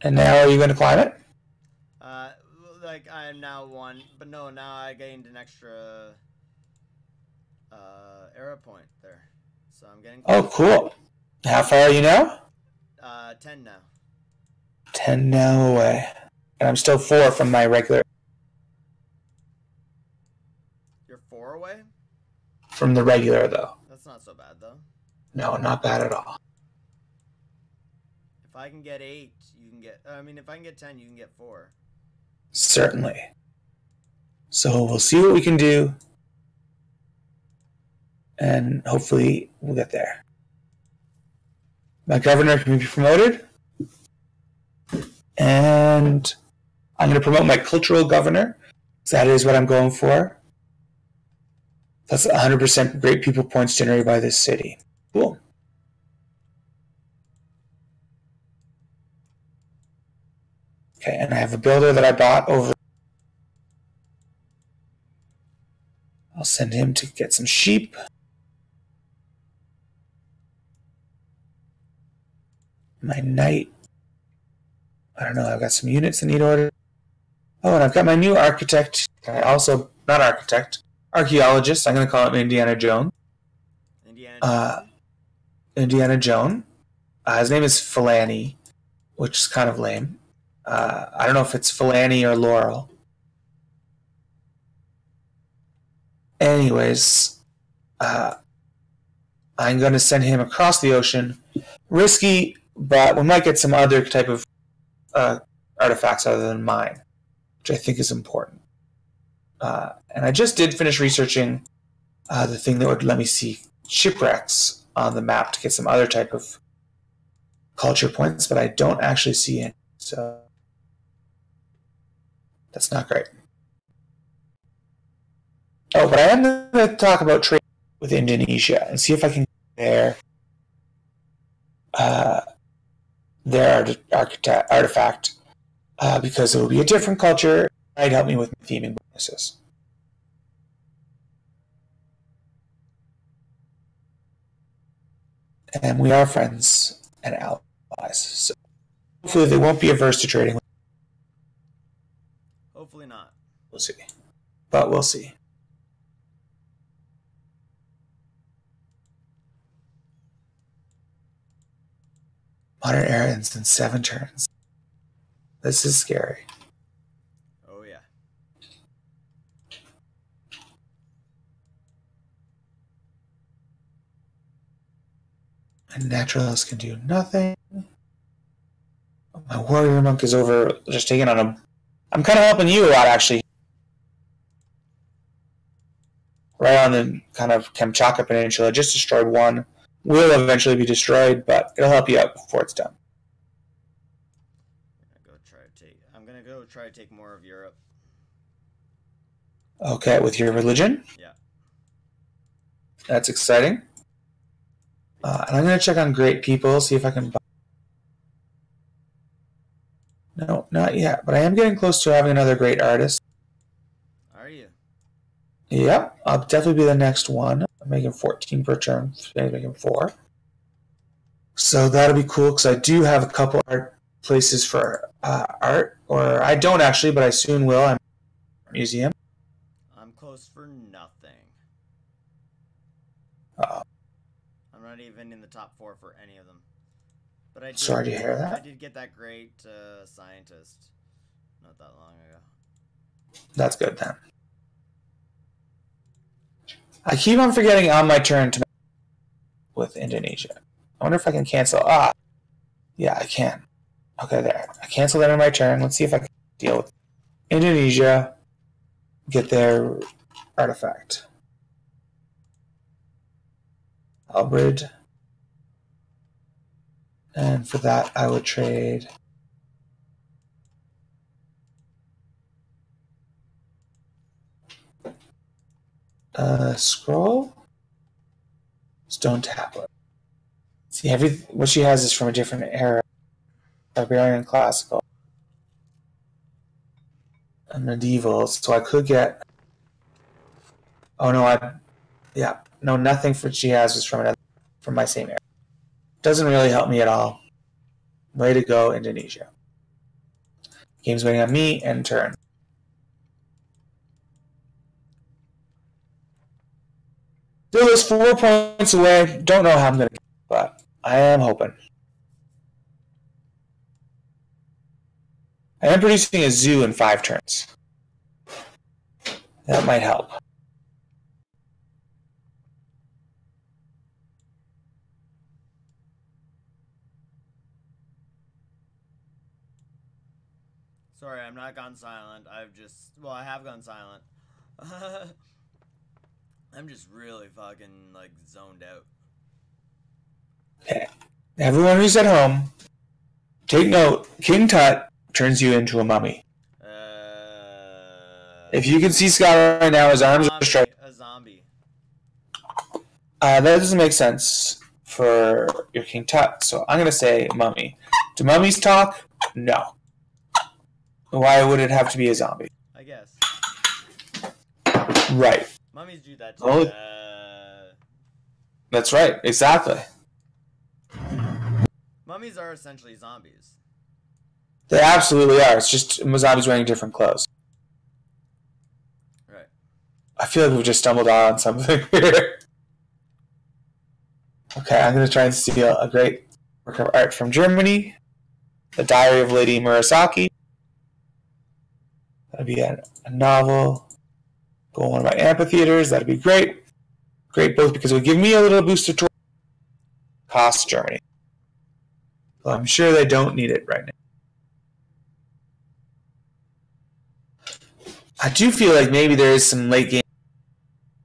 And now are you going to climb it? Like I am now one, but no, now I gained an extra arrow point there, so I'm getting. Oh, cool. How far are you now? 10 now. 10 now away, and I'm still 4 from my regular. You're 4 away? From the regular, though. That's not so bad, though. No, not bad at all. If I can get 8, you can get... I mean, if I can get 10, you can get 4. Certainly. So we'll see what we can do, and hopefully we'll get there. My governor can be promoted, and I'm going to promote my cultural governor, because that is what I'm going for. That's 100% great people points generated by this city. Cool. Okay, and I have a builder that I bought over. I'll send him to get some sheep. My knight. I don't know, I've got some units that need order. Oh, and I've got my new architect. Also, not architect, archaeologist. I'm going to call him Indiana Jones. Indiana Jones. His name is Filani, which is kind of lame. I don't know if it's Filani or Laurel. Anyways, I'm going to send him across the ocean. Risky, but we might get some other type of artifacts other than mine, which I think is important. And I just did finish researching the thing that would let me see shipwrecks on the map to get some other type of culture points, but I don't actually see any, so that's not great. Oh, but I am going to talk about trade with Indonesia and see if I can get their artifact, because it will be a different culture. It might help me with my theming bonuses. And we are friends and allies, so hopefully they won't be averse to trading. Hopefully not. We'll see. But we'll see. Modern era ends in 7 turns. This is scary. Oh, yeah. And naturalist can do nothing. My warrior monk is over, just taking on a... I'm kind of helping you a lot, actually. Right on the kind of Kamchatka Peninsula. Just destroyed one. Will eventually be destroyed, but it'll help you out before it's done. I'm gonna go try to take more of Europe. Okay, with your religion? Yeah. That's exciting. And I'm going to check on great people, see if I can buy... No, not yet, but I am getting close to having another great artist. Are you? Yep, I'll definitely be the next one. I'm making 14 per turn. Today's making 4. So that'll be cool, because I do have a couple art places for art. Or I don't actually, but I soon will. I'm at a museum. I'm close for nothing. I'm not even in the top 4 for any of them. But I did, sorry to hear that. I did get that great scientist not that long ago. That's good then. I keep on forgetting on my turn to with Indonesia. I wonder if I can cancel. Yeah, I can. Okay, there. I canceled that on my turn. Let's see if I can deal with Indonesia, get their artifact. Albred. And for that, I would trade... Scroll. Stone tablet. See, what she has is from a different era. Barbarian, classical, and medieval. So I could get. Oh no, no, nothing for she has was from my same era. Doesn't really help me at all. Way to go, Indonesia. Game's waiting on me, and turn. Still is 4 points away. Don't know how I'm going to get it, but I am hoping. I am producing a zoo in 5 turns. That might help. Sorry, I'm not gone silent. I have gone silent. I'm just really fucking, like, zoned out. Okay. Everyone who's at home, take note. King Tut turns you into a mummy. If you can see Scott right now, his arms are straight. A zombie. That doesn't make sense for your King Tut, so I'm going to say mummy. Do mummies talk? No. Why would it have to be a zombie? I guess. Right. Mummies do that too. Oh. That's right. Exactly. Mummies are essentially zombies. They absolutely are. It's just zombies wearing different clothes. Right. I feel like we've just stumbled on something here. Okay, I'm going to try and steal a great work of art from Germany. The Diary of Lady Murasaki. That'd be a novel. Go on one of my amphitheaters. That'd be great. Great both because it would give me a little boost of tour. Cost Germany. Well, I'm sure they don't need it right now. I do feel like maybe there is some late game.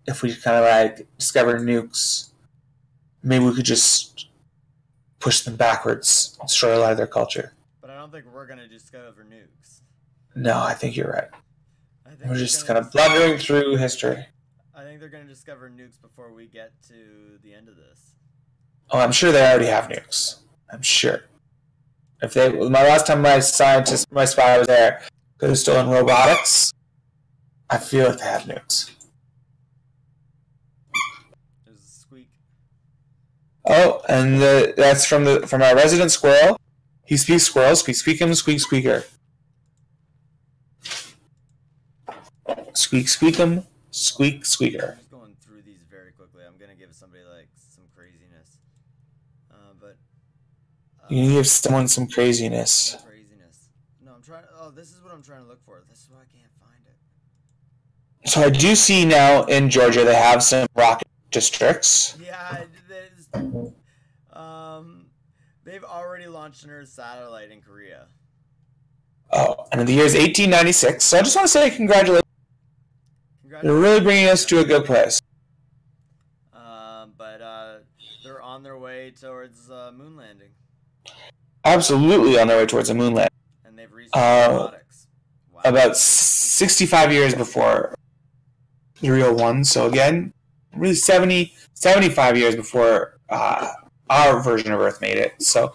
If we kind of like discover nukes, maybe we could just push them backwards, destroy a lot of their culture. But I don't think we're going to discover nukes. No, I think you're right. We're just kind of blundering through history. I think they're going to discover nukes before we get to the end of this. Oh, I'm sure they already have nukes. I'm sure. My last time my spy was there, could have stolen robotics. I feel like they have nukes. There's a squeak. Oh, and that's from our resident squirrel. He speaks squirrel. Squeak, squeak him, squeak, squeaker. Squeak, squeak him, squeak, squeaker. I'm just going through these very quickly. I'm going to give somebody, like, some craziness. You can give someone some craziness. No, I'm trying... Oh, this is what I'm trying to look for. This is why I can't find it. So I do see now in Georgia they have some rocket districts. Yeah, they've already launched an Earth satellite in Korea. Oh, and the year is 1896. So I just want to say congratulations. They're really bringing us to a good place. But they're on their way towards moon landing. Absolutely on their way towards a moon landing. And they've researched robotics. Wow. About 65 years before the real one. So again, really 75 years before our version of Earth made it. So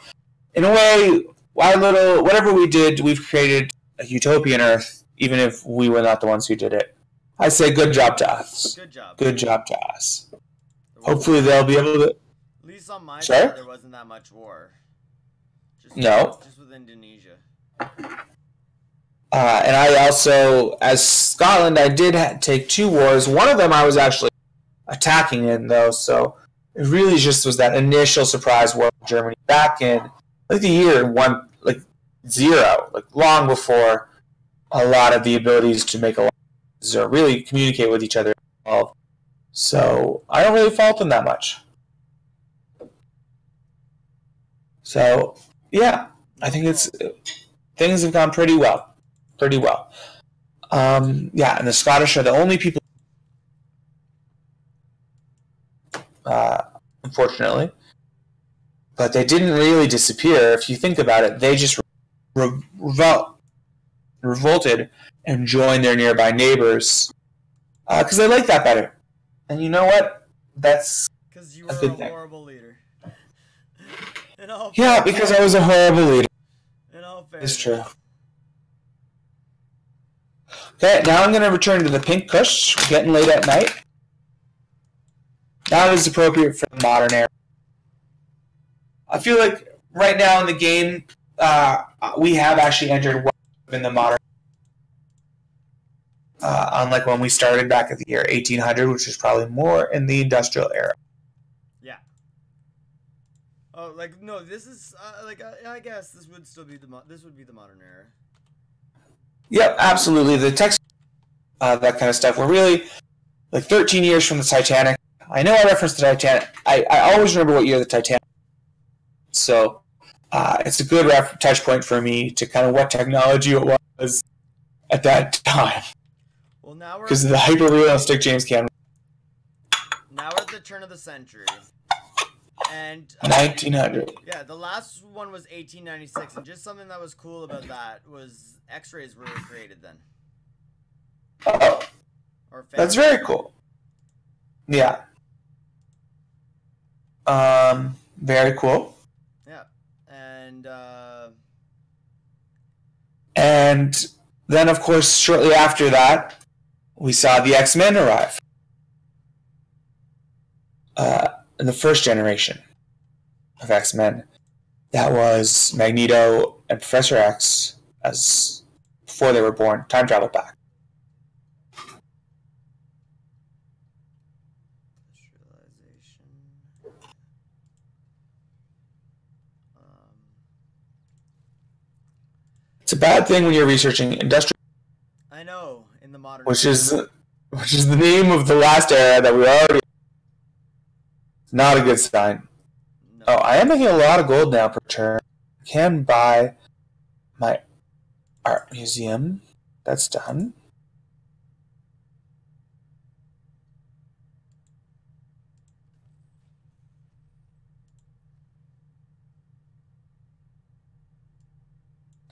in a way, whatever we did, we've created a utopian Earth, even if we were not the ones who did it. I say good job to us. Good job. Good job to us. Hopefully they'll be able to... At least on my side, there wasn't that much war. Just with Indonesia. And I also, as Scotland, I did take 2 wars. One of them I was actually attacking in, though, so it really just was that initial surprise war in Germany back in the year 0, long before a lot of the abilities to make alliances or really communicate with each other evolved. So I don't really fault them that much. So yeah, I think things have gone pretty well. Yeah, and the Scottish are the only people, unfortunately, but they didn't really disappear. If you think about it, they just revolted and joined their nearby neighbors because they like that better. And you know what? That's Because you a were good a thing. horrible leader. In all Yeah, fairness. because I was a horrible leader. In all fairness. It's true. Okay, now I'm going to return to the Pink Kush. We're getting late at night. Now is appropriate for the modern era. I feel like right now in the game, we have actually entered what in the modern. Unlike when we started back at the year 1800, which is probably more in the industrial era. Yeah. Oh, like no, this is I guess this would still be the modern era. Yep, absolutely. The text, that kind of stuff. We're really like 13 years from the Titanic. I know I referenced the Titanic. I always remember what year the Titanic. So it's a good touch point for me to kind of what technology it was at that time. Well, now we're because of the hyper-realistic James Cameron. Now we're at the turn of the century. And 1900. Yeah, the last one was 1896, and just something that was cool about that was X-rays were created then. Oh, that's very cool. Yeah. Very cool. Yeah, and then, of course, shortly after that, we saw the X-Men arrive. In the first generation of X-Men, that was Magneto and Professor X as before they were born, time travel back. It's a bad thing when you're researching industrial. I know, in the modern. Which is the name of the last era that we already. Not a good sign. No. Oh, I am making a lot of gold now per turn. I can buy my art museum. That's done.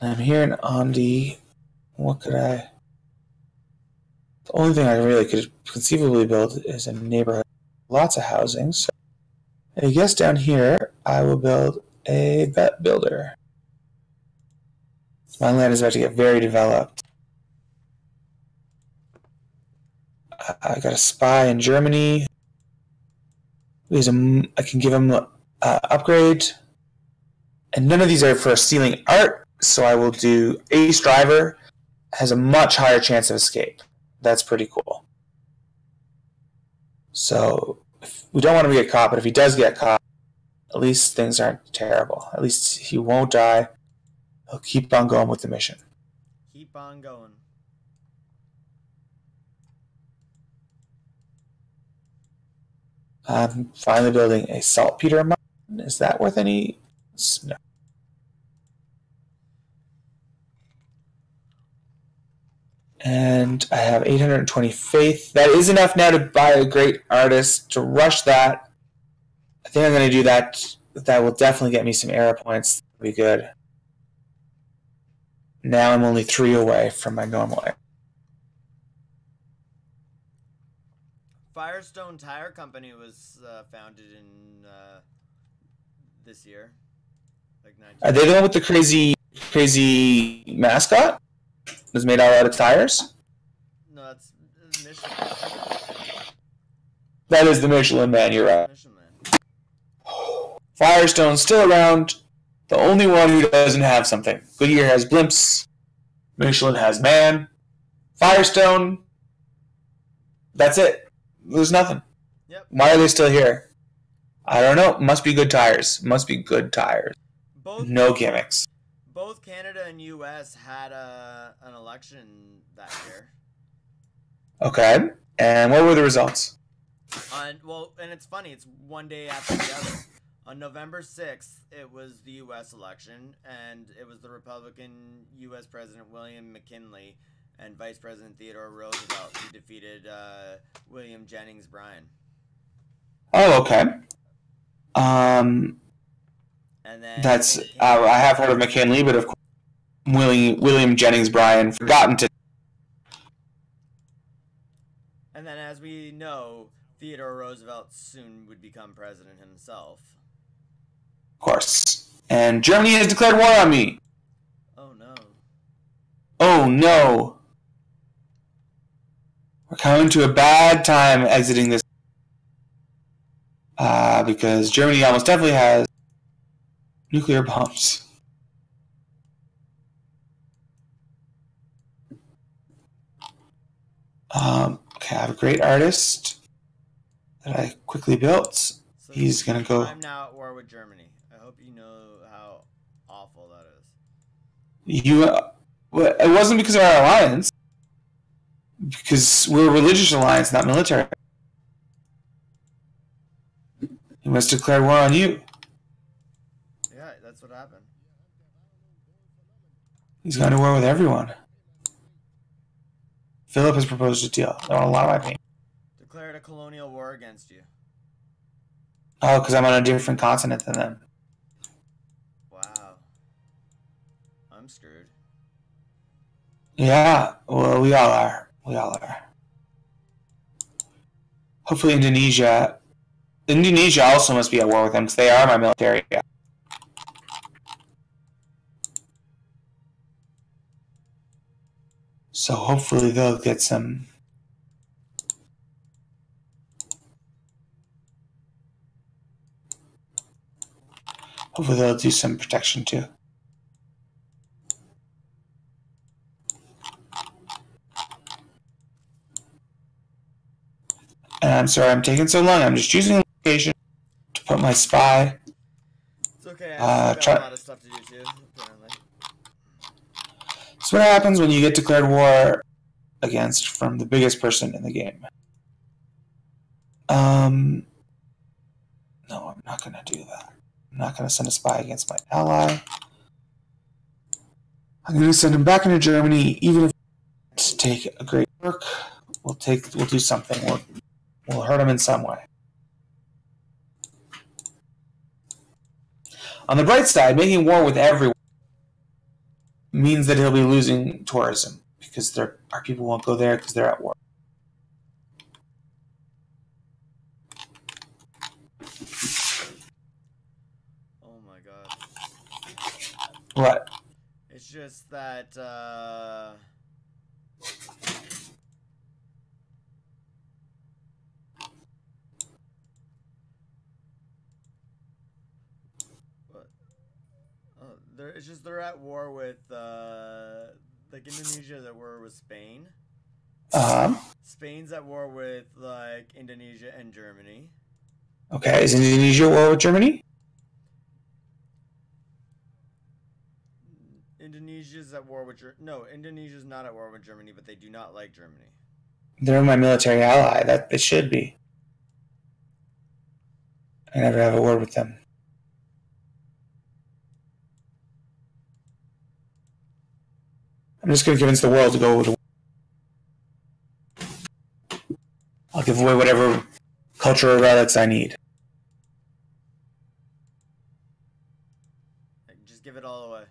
I'm here in Ondi. What could I... The only thing I really could conceivably build is a neighborhood. Lots of housing. So I guess down here I will build a bet builder. My land is about to get very developed. I got a spy in Germany. I can give him upgrade. And none of these are for stealing art, so I will do Ace Driver. Has a much higher chance of escape. That's pretty cool. So we don't want him to get caught, but if he does get caught, at least things aren't terrible. At least he won't die. He'll keep on going with the mission. Keep on going. I'm finally building a saltpeter mine. Is that worth any? No. And I have 820 faith. That is enough now to buy a great artist. To rush that, I think I'm going to do that. That will definitely get me some era points. That'll be good. Now I'm only 3 away from my normal era. Firestone Tire Company was founded in this year. Like Are they the one with the crazy mascot? Was made all out of tires? No, that's Michelin. That is the Michelin Man, you're right. Michelin Man. Firestone's still around. The only one who doesn't have something. Goodyear has blimps. Michelin has man. Firestone, that's it. There's nothing. Yep. Why are they still here? I don't know. Must be good tires. Must be good tires. No gimmicks. Both Canada and U.S. had an election that year. Okay. And what were the results? And it's funny. It's one day after the other. On November 6th, it was the U.S. election, and it was the Republican U.S. President William McKinley and Vice President Theodore Roosevelt who defeated William Jennings Bryan. Oh, okay. And then that's I have heard of McKinley, but of course William Jennings Bryan forgotten to. And then, as we know, Theodore Roosevelt soon would become president himself. Of course. And Germany has declared war on me. Oh no. Oh no. We're coming to a bad time exiting this. Because Germany almost definitely has nuclear bombs. Okay, I have a great artist that I quickly built. So He's gonna go. I'm now at war with Germany. I hope you know how awful that is. Well, it wasn't because of our alliance. Because we're a religious alliance, not military. He must declare war on you. Yeah, that's what happened. He's gone to war with everyone. Philip has proposed a deal. They want a lot of my pain. Declared a colonial war against you. Oh, because I'm on a different continent than them. Wow. I'm screwed. Yeah, well, we all are. We all are. Hopefully Indonesia also must be at war with them because they are my military. So hopefully they'll get some. Hopefully they'll do some protection too. And I'm sorry I'm taking so long. I'm just choosing a location to put my spy. It's okay. I've got a lot of stuff to do too, apparently. So what happens when you get declared war against from the biggest person in the game? No, I'm not going to do that. I'm not going to send a spy against my ally. I'm going to send him back into Germany, even if it's take a great work. We'll do something. We'll hurt him in some way. On the bright side, making war with everyone means that he'll be losing tourism because our people won't go there because they're at war. Oh my god. What? It's just that, it's just they're at war with, like Indonesia that war with Spain. Spain's at war with, like, Indonesia and Germany. Okay, is Indonesia at war with Germany? Indonesia's at war with No, Indonesia's not at war with Germany, but they do not like Germany. They're my military ally. That it should be. I never have a word with them. I'm just going to convince the world to go to war. I'll give away whatever cultural relics I need. Just give it all away.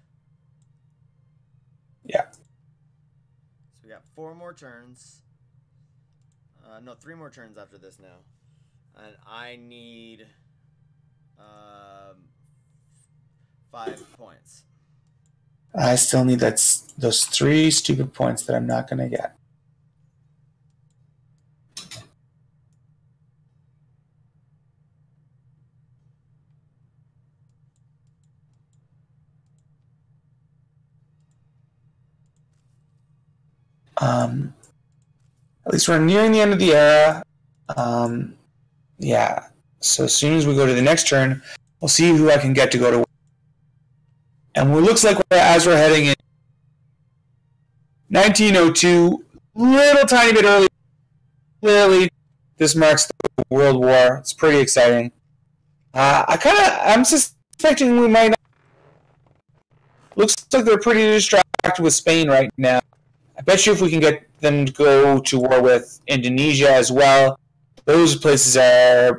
Yeah. So we got 4 more turns. No, 3 more turns after this now. And I need 5 points. I still need those 3 stupid points that I'm not going to get. At least we're nearing the end of the era. Yeah. So as soon as we go to the next turn, we'll see who I can get to go to war. And it looks like as we're heading in 1902, little tiny bit early. Clearly, this marks the World War. It's pretty exciting. I'm suspecting we might not. Looks like they're pretty distracted with Spain right now. I bet you if we can get them to go to war with Indonesia as well, those places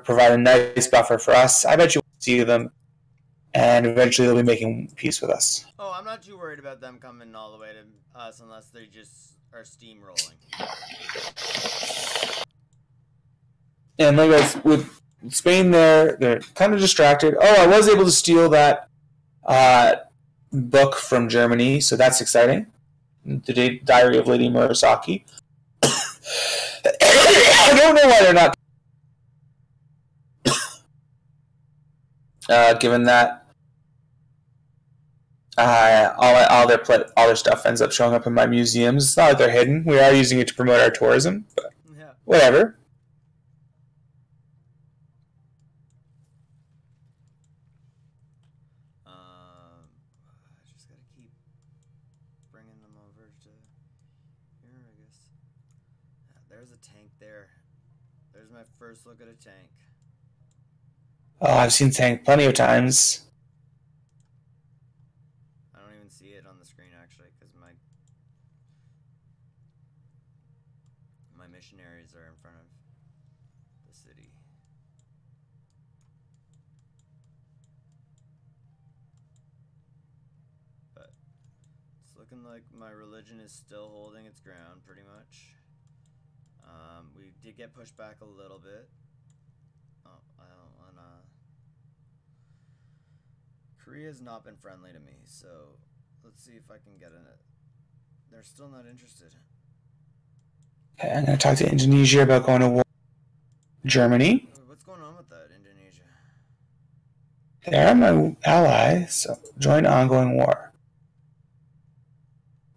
provide a nice buffer for us. I bet you we'll see them, and eventually they'll be making peace with us. Oh, I'm not too worried about them coming all the way to us unless they just are steamrolling. And like with Spain, they're kind of distracted. Oh, I was able to steal that book from Germany, so that's exciting. The Diary of Lady Murasaki. I don't know why they're not. Given that all their stuff ends up showing up in my museums. It's not like they're hidden. We are using it to promote our tourism, but Yeah. whatever. I just gotta keep bringing them over to here, I guess. There's a tank there. There's my first look at a tank. Oh, I've seen Tank plenty of times. I don't even see it on the screen actually, because my missionaries are in front of the city. But it's looking like my religion is still holding its ground pretty much. We did get pushed back a little bit. Oh, I don't wanna. Korea's not been friendly to me, so let's see if I can get in it. They're still not interested. Okay, I'm going to talk to Indonesia about going to war. Germany. What's going on with that, Indonesia? They're my ally, so join ongoing war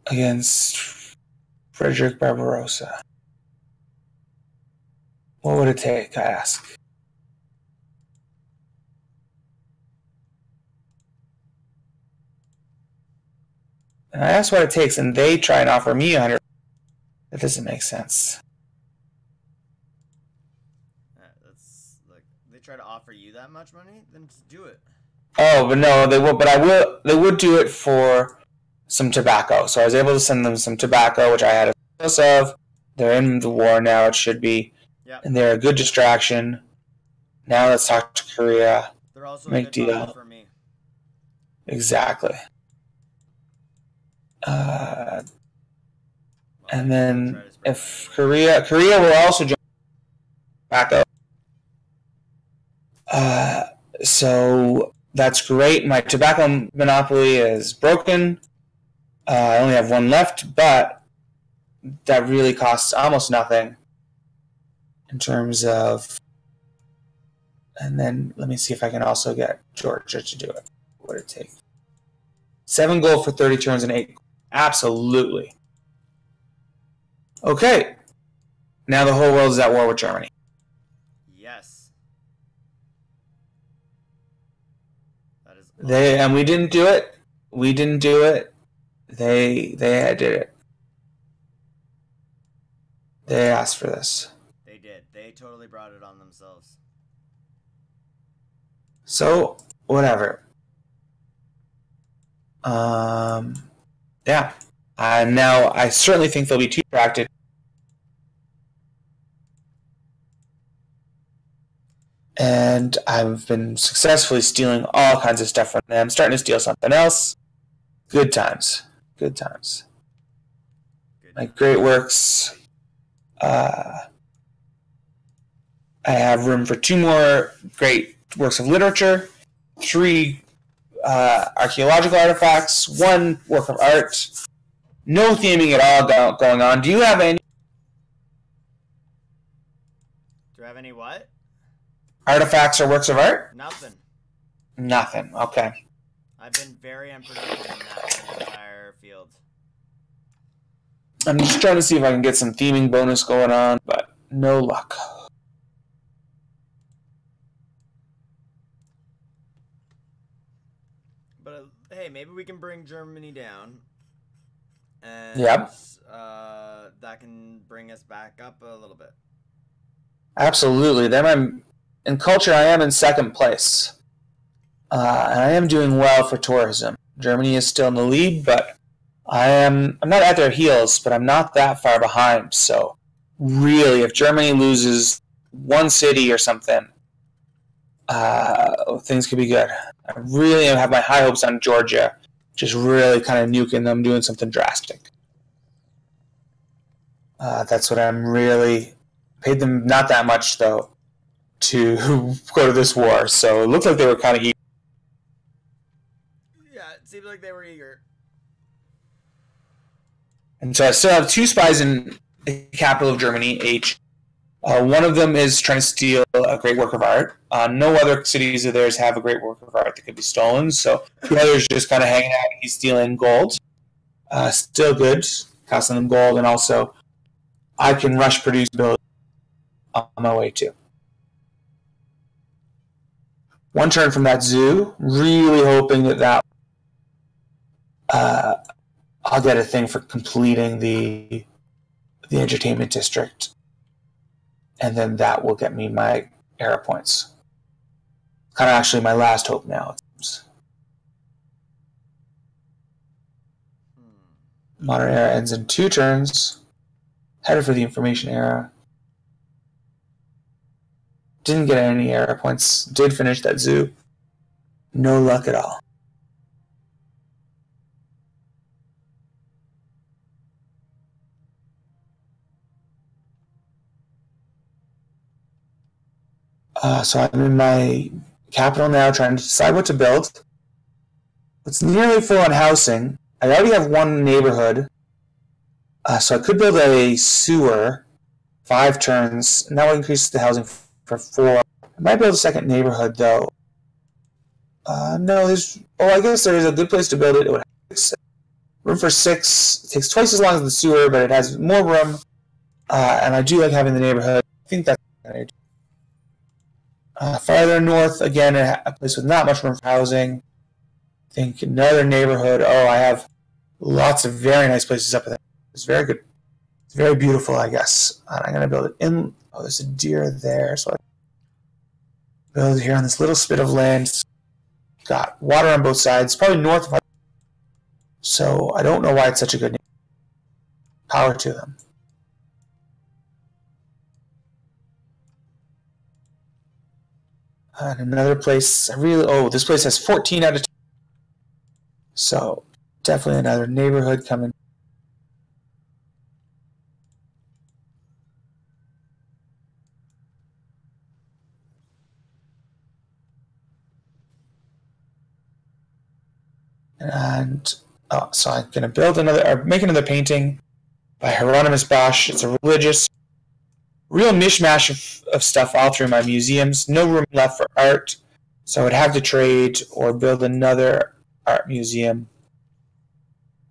against Frederick Barbarossa. What would it take, I ask? And I ask what it takes, and they try and offer me 100. That doesn't make sense. That's like they try to offer you that much money, then just do it. Oh, but no, they would. But I will. They would do it for some tobacco. So I was able to send them some tobacco, which I had a source of. They're in the war now. It should be, and they're a good distraction. Now let's talk to Korea. They're also make a good deal for me. Exactly. And then if Korea will also join tobacco. So that's great. My tobacco monopoly is broken. I only have one left, but that really costs almost nothing in terms of. And then let me see if I can also get Georgia to do it. What would it take? 7 gold for 30 turns and 8. Absolutely. Okay. Now the whole world is at war with Germany. Yes. That is. And we didn't do it. We didn't do it. They did it. They asked for this. They did. They totally brought it on themselves. So whatever. Yeah. Now I certainly think they'll be too distracted. And I've been successfully stealing all kinds of stuff from them. Starting to steal something else. Good times. Good times. Like great works. I have room for 2 more great works of literature, 3 archaeological artifacts, 1 work of art. No theming at all going on. Do you have any? Do I have any what? Artifacts or works of art? Nothing. Nothing. Okay. I've been very unproductive in that entire field. I'm just trying to see if I can get some theming bonus going on, but no luck. But hey, maybe we can bring Germany down. And Yep. That can bring us back up a little bit. Absolutely. Then in culture, I am in 2nd place. And I am doing well for tourism. Germany is still in the lead, but I'm not at their heels, but I'm not that far behind. So really, if Germany loses 1 city or something, things could be good. I really have my high hopes on Georgia, just really kind of nuking them, doing something drastic. That's what I'm really paid them. Not that much though. to go to this war. So it looked like they were kind of eager. Yeah, it seemed like they were eager. And so I still have 2 spies in the capital of Germany, H. One of them is trying to steal a great work of art. No other cities of theirs have a great work of art that could be stolen, so the other's just kind of hanging out. He's stealing gold. Still good, costing them gold, and also I can rush produce build on my way too. One turn from that zoo, really hoping that I'll get a thing for completing the entertainment district. And then that will get me my era points. Kind of actually my last hope now, it seems. Modern era ends in 2 turns. Headed for the information era. Didn't get any era points. Did finish that zoo. No luck at all. So I'm in my capital now, trying to decide what to build. It's nearly full on housing. I already have 1 neighborhood, so I could build a sewer, 5 turns, and that will increase the housing for 4. I might build a second neighborhood, though. No, there's... Oh, I guess there is a good place to build it. It would have room for 6. It takes twice as long as the sewer, but it has more room, and I do like having the neighborhood. I think that's what I do. Farther north, again, a place with not much room for housing. I think another neighborhood. Oh, I have lots of very nice places up there. It's very good. It's very beautiful, I guess. And I'm going to build it in. Oh, there's a deer there. So I build it here on this little spit of land. Got water on both sides. Probably north of. So I don't know why it's such a good name. Power to them. And another place, this place has 14 out of 10. So, definitely another neighborhood coming. And, so I'm going to build make another painting by Hieronymus Bosch. It's a religious, real mishmash of stuff all through my museums. No room left for art, so I would have to trade or build another art museum.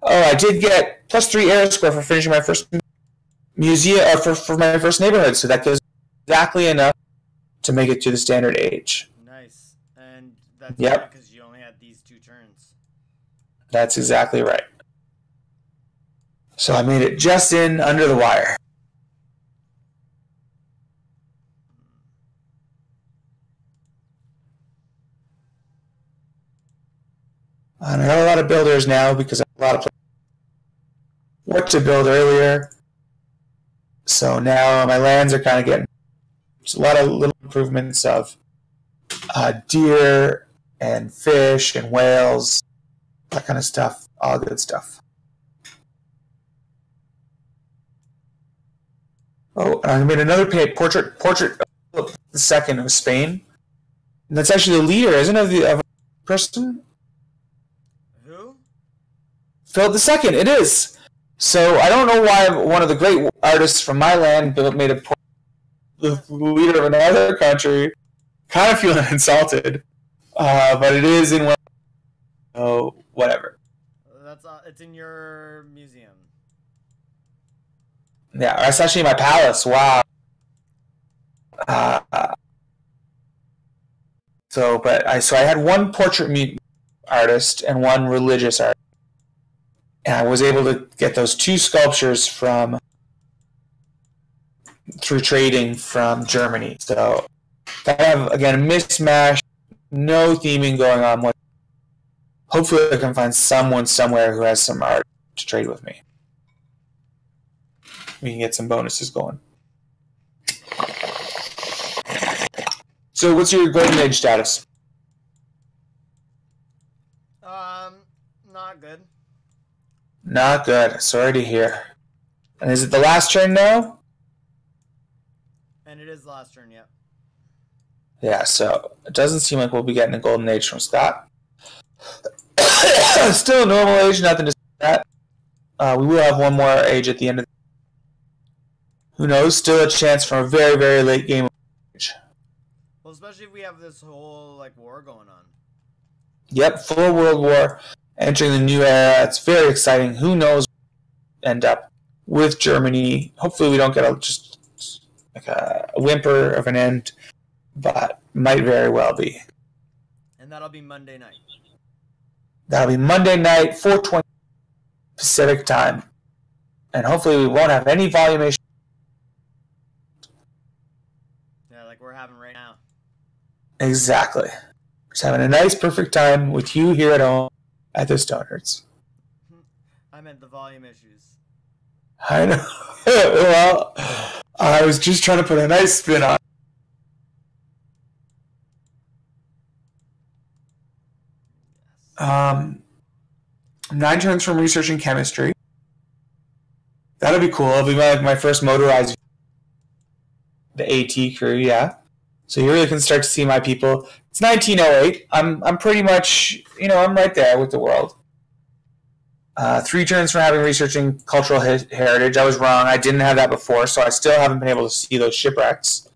Oh, I did get +3 era score for finishing my first museum, for my first neighborhood, so that gives exactly enough to make it to the standard age. Nice. And that's because you only had these 2 turns. That's exactly right. So I made it just in under the wire. And I got a lot of builders now because I have a lot of what to build earlier. So now my lands are kind of getting just a lot of little improvements of deer and fish and whales, that kind of stuff, all good stuff. Oh, I made another portrait of the second of Spain. And that's actually the leader, isn't it, of a person? Who? Philip II, it is. So I don't know why one of the great artists from my land made a the leader of another country. Kind of feeling insulted, but it is in one. Oh, whatever. It's in your museum. Yeah, that's actually my palace. Wow. So I had one portrait artist and one religious artist. And I was able to get those 2 sculptures through trading from Germany. So I have, again, a mismatch, no theming going on. Hopefully I can find someone somewhere who has some art to trade with me. We can get some bonuses going. So what's your golden age status? Not good. Not good. Sorry to hear. And is it the last turn now? And it is the last turn, yep. Yeah, so it doesn't seem like we'll be getting a golden age from Scott. Still a normal age, nothing to say that. We will have one more age at the end of the... Who knows? Still a chance for a very, very late game age. Well, especially if we have this whole like war going on. Yep, full world war, entering the new era. It's very exciting. Who knows where we'll end up with Germany? Hopefully we don't get just like a whimper of an end, but might very well be. And that'll be Monday night. That'll be Monday night, 4:20 Pacific time. And hopefully we won't have any volume issues. Yeah, like we're having right now. Exactly. Just having a nice, perfect time with you here at home at the Stonerds. I meant the volume issues. I know. Well, I was just trying to put a nice spin on it. Yes. 9 turns from researching chemistry. That'll be cool. It'll be like my first motorized, the AT crew, yeah. So you really can start to see my people. It's 1908. I'm pretty much, I'm right there with the world. 3 turns for having researching cultural heritage. I was wrong. I didn't have that before, so I still haven't been able to see those shipwrecks.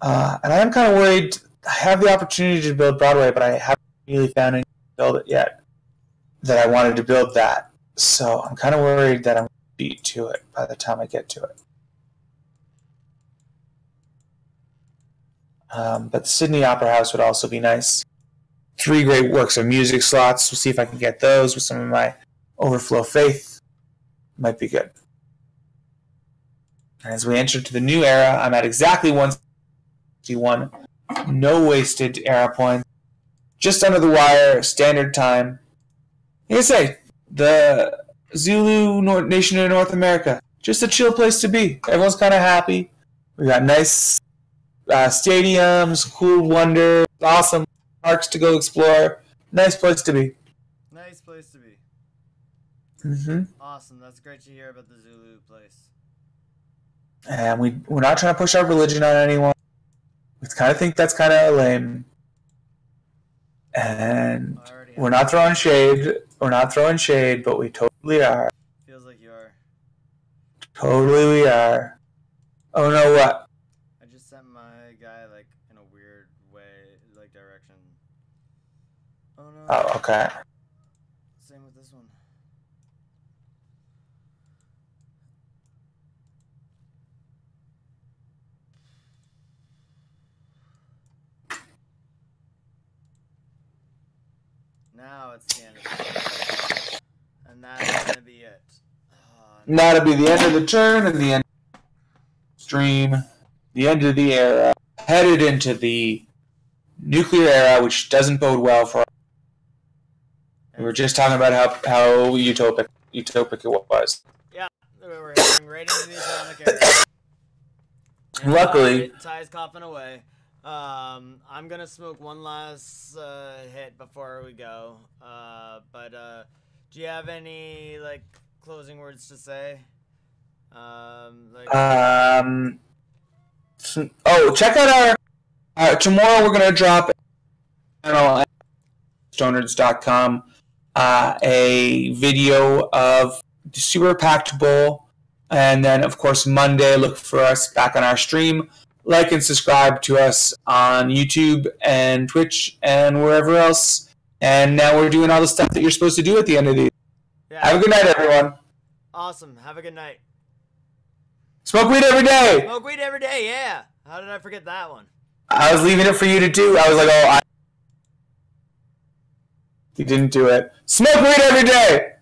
And I am kind of worried. I have the opportunity to build Broadway, but I haven't really found anything to build it yet that I wanted to build that. So I'm kind of worried that I'm going to beat to it by the time I get to it. But the Sydney Opera House would also be nice. 3 great works of music slots. We'll see if I can get those with some of my overflow faith. Might be good. As we enter to the new era, I'm at exactly 161. No wasted era points. Just under the wire, standard time. Like I say, the Zulu nation in North America. Just a chill place to be. Everyone's kind of happy. We got nice stadiums, cool wonders, awesome parks to go explore. Nice place to be. Nice place to be. Mm-hmm. Awesome. That's great to hear about the Zulu place. And we're not trying to push our religion on anyone. We kind of think that's kind of lame. And we're not throwing shade. We're not throwing shade, but we totally are. Feels like you are. Totally we are. Oh no, what? I just sent my guy like in a weird way, like direction. Oh no. Oh, okay. Same with this one. Now it's the end of it. And that's gonna be it. And that'll be the end of the turn and the end of the stream. The end of the era. Headed into the nuclear era, which doesn't bode well for us. We were just talking about how utopic it was. Yeah, we're heading right into the atomic era. And, Luckily, Ty's coughing away. I'm gonna smoke one last hit before we go. But do you have any like closing words to say? Check out our tomorrow. We're gonna drop at Stonerds.com a video of the Super Packed Bowl, and then of course Monday look for us back on our stream. Like and subscribe to us on YouTube and Twitch and wherever else. And now we're doing all the stuff that you're supposed to do at the end of these. Yeah. Have a good night, everyone. Awesome. Have a good night. Smoke weed every day. Smoke weed every day. Yeah. How did I forget that one? I was leaving it for you to do. I was like, you didn't do it. Smoke weed every day.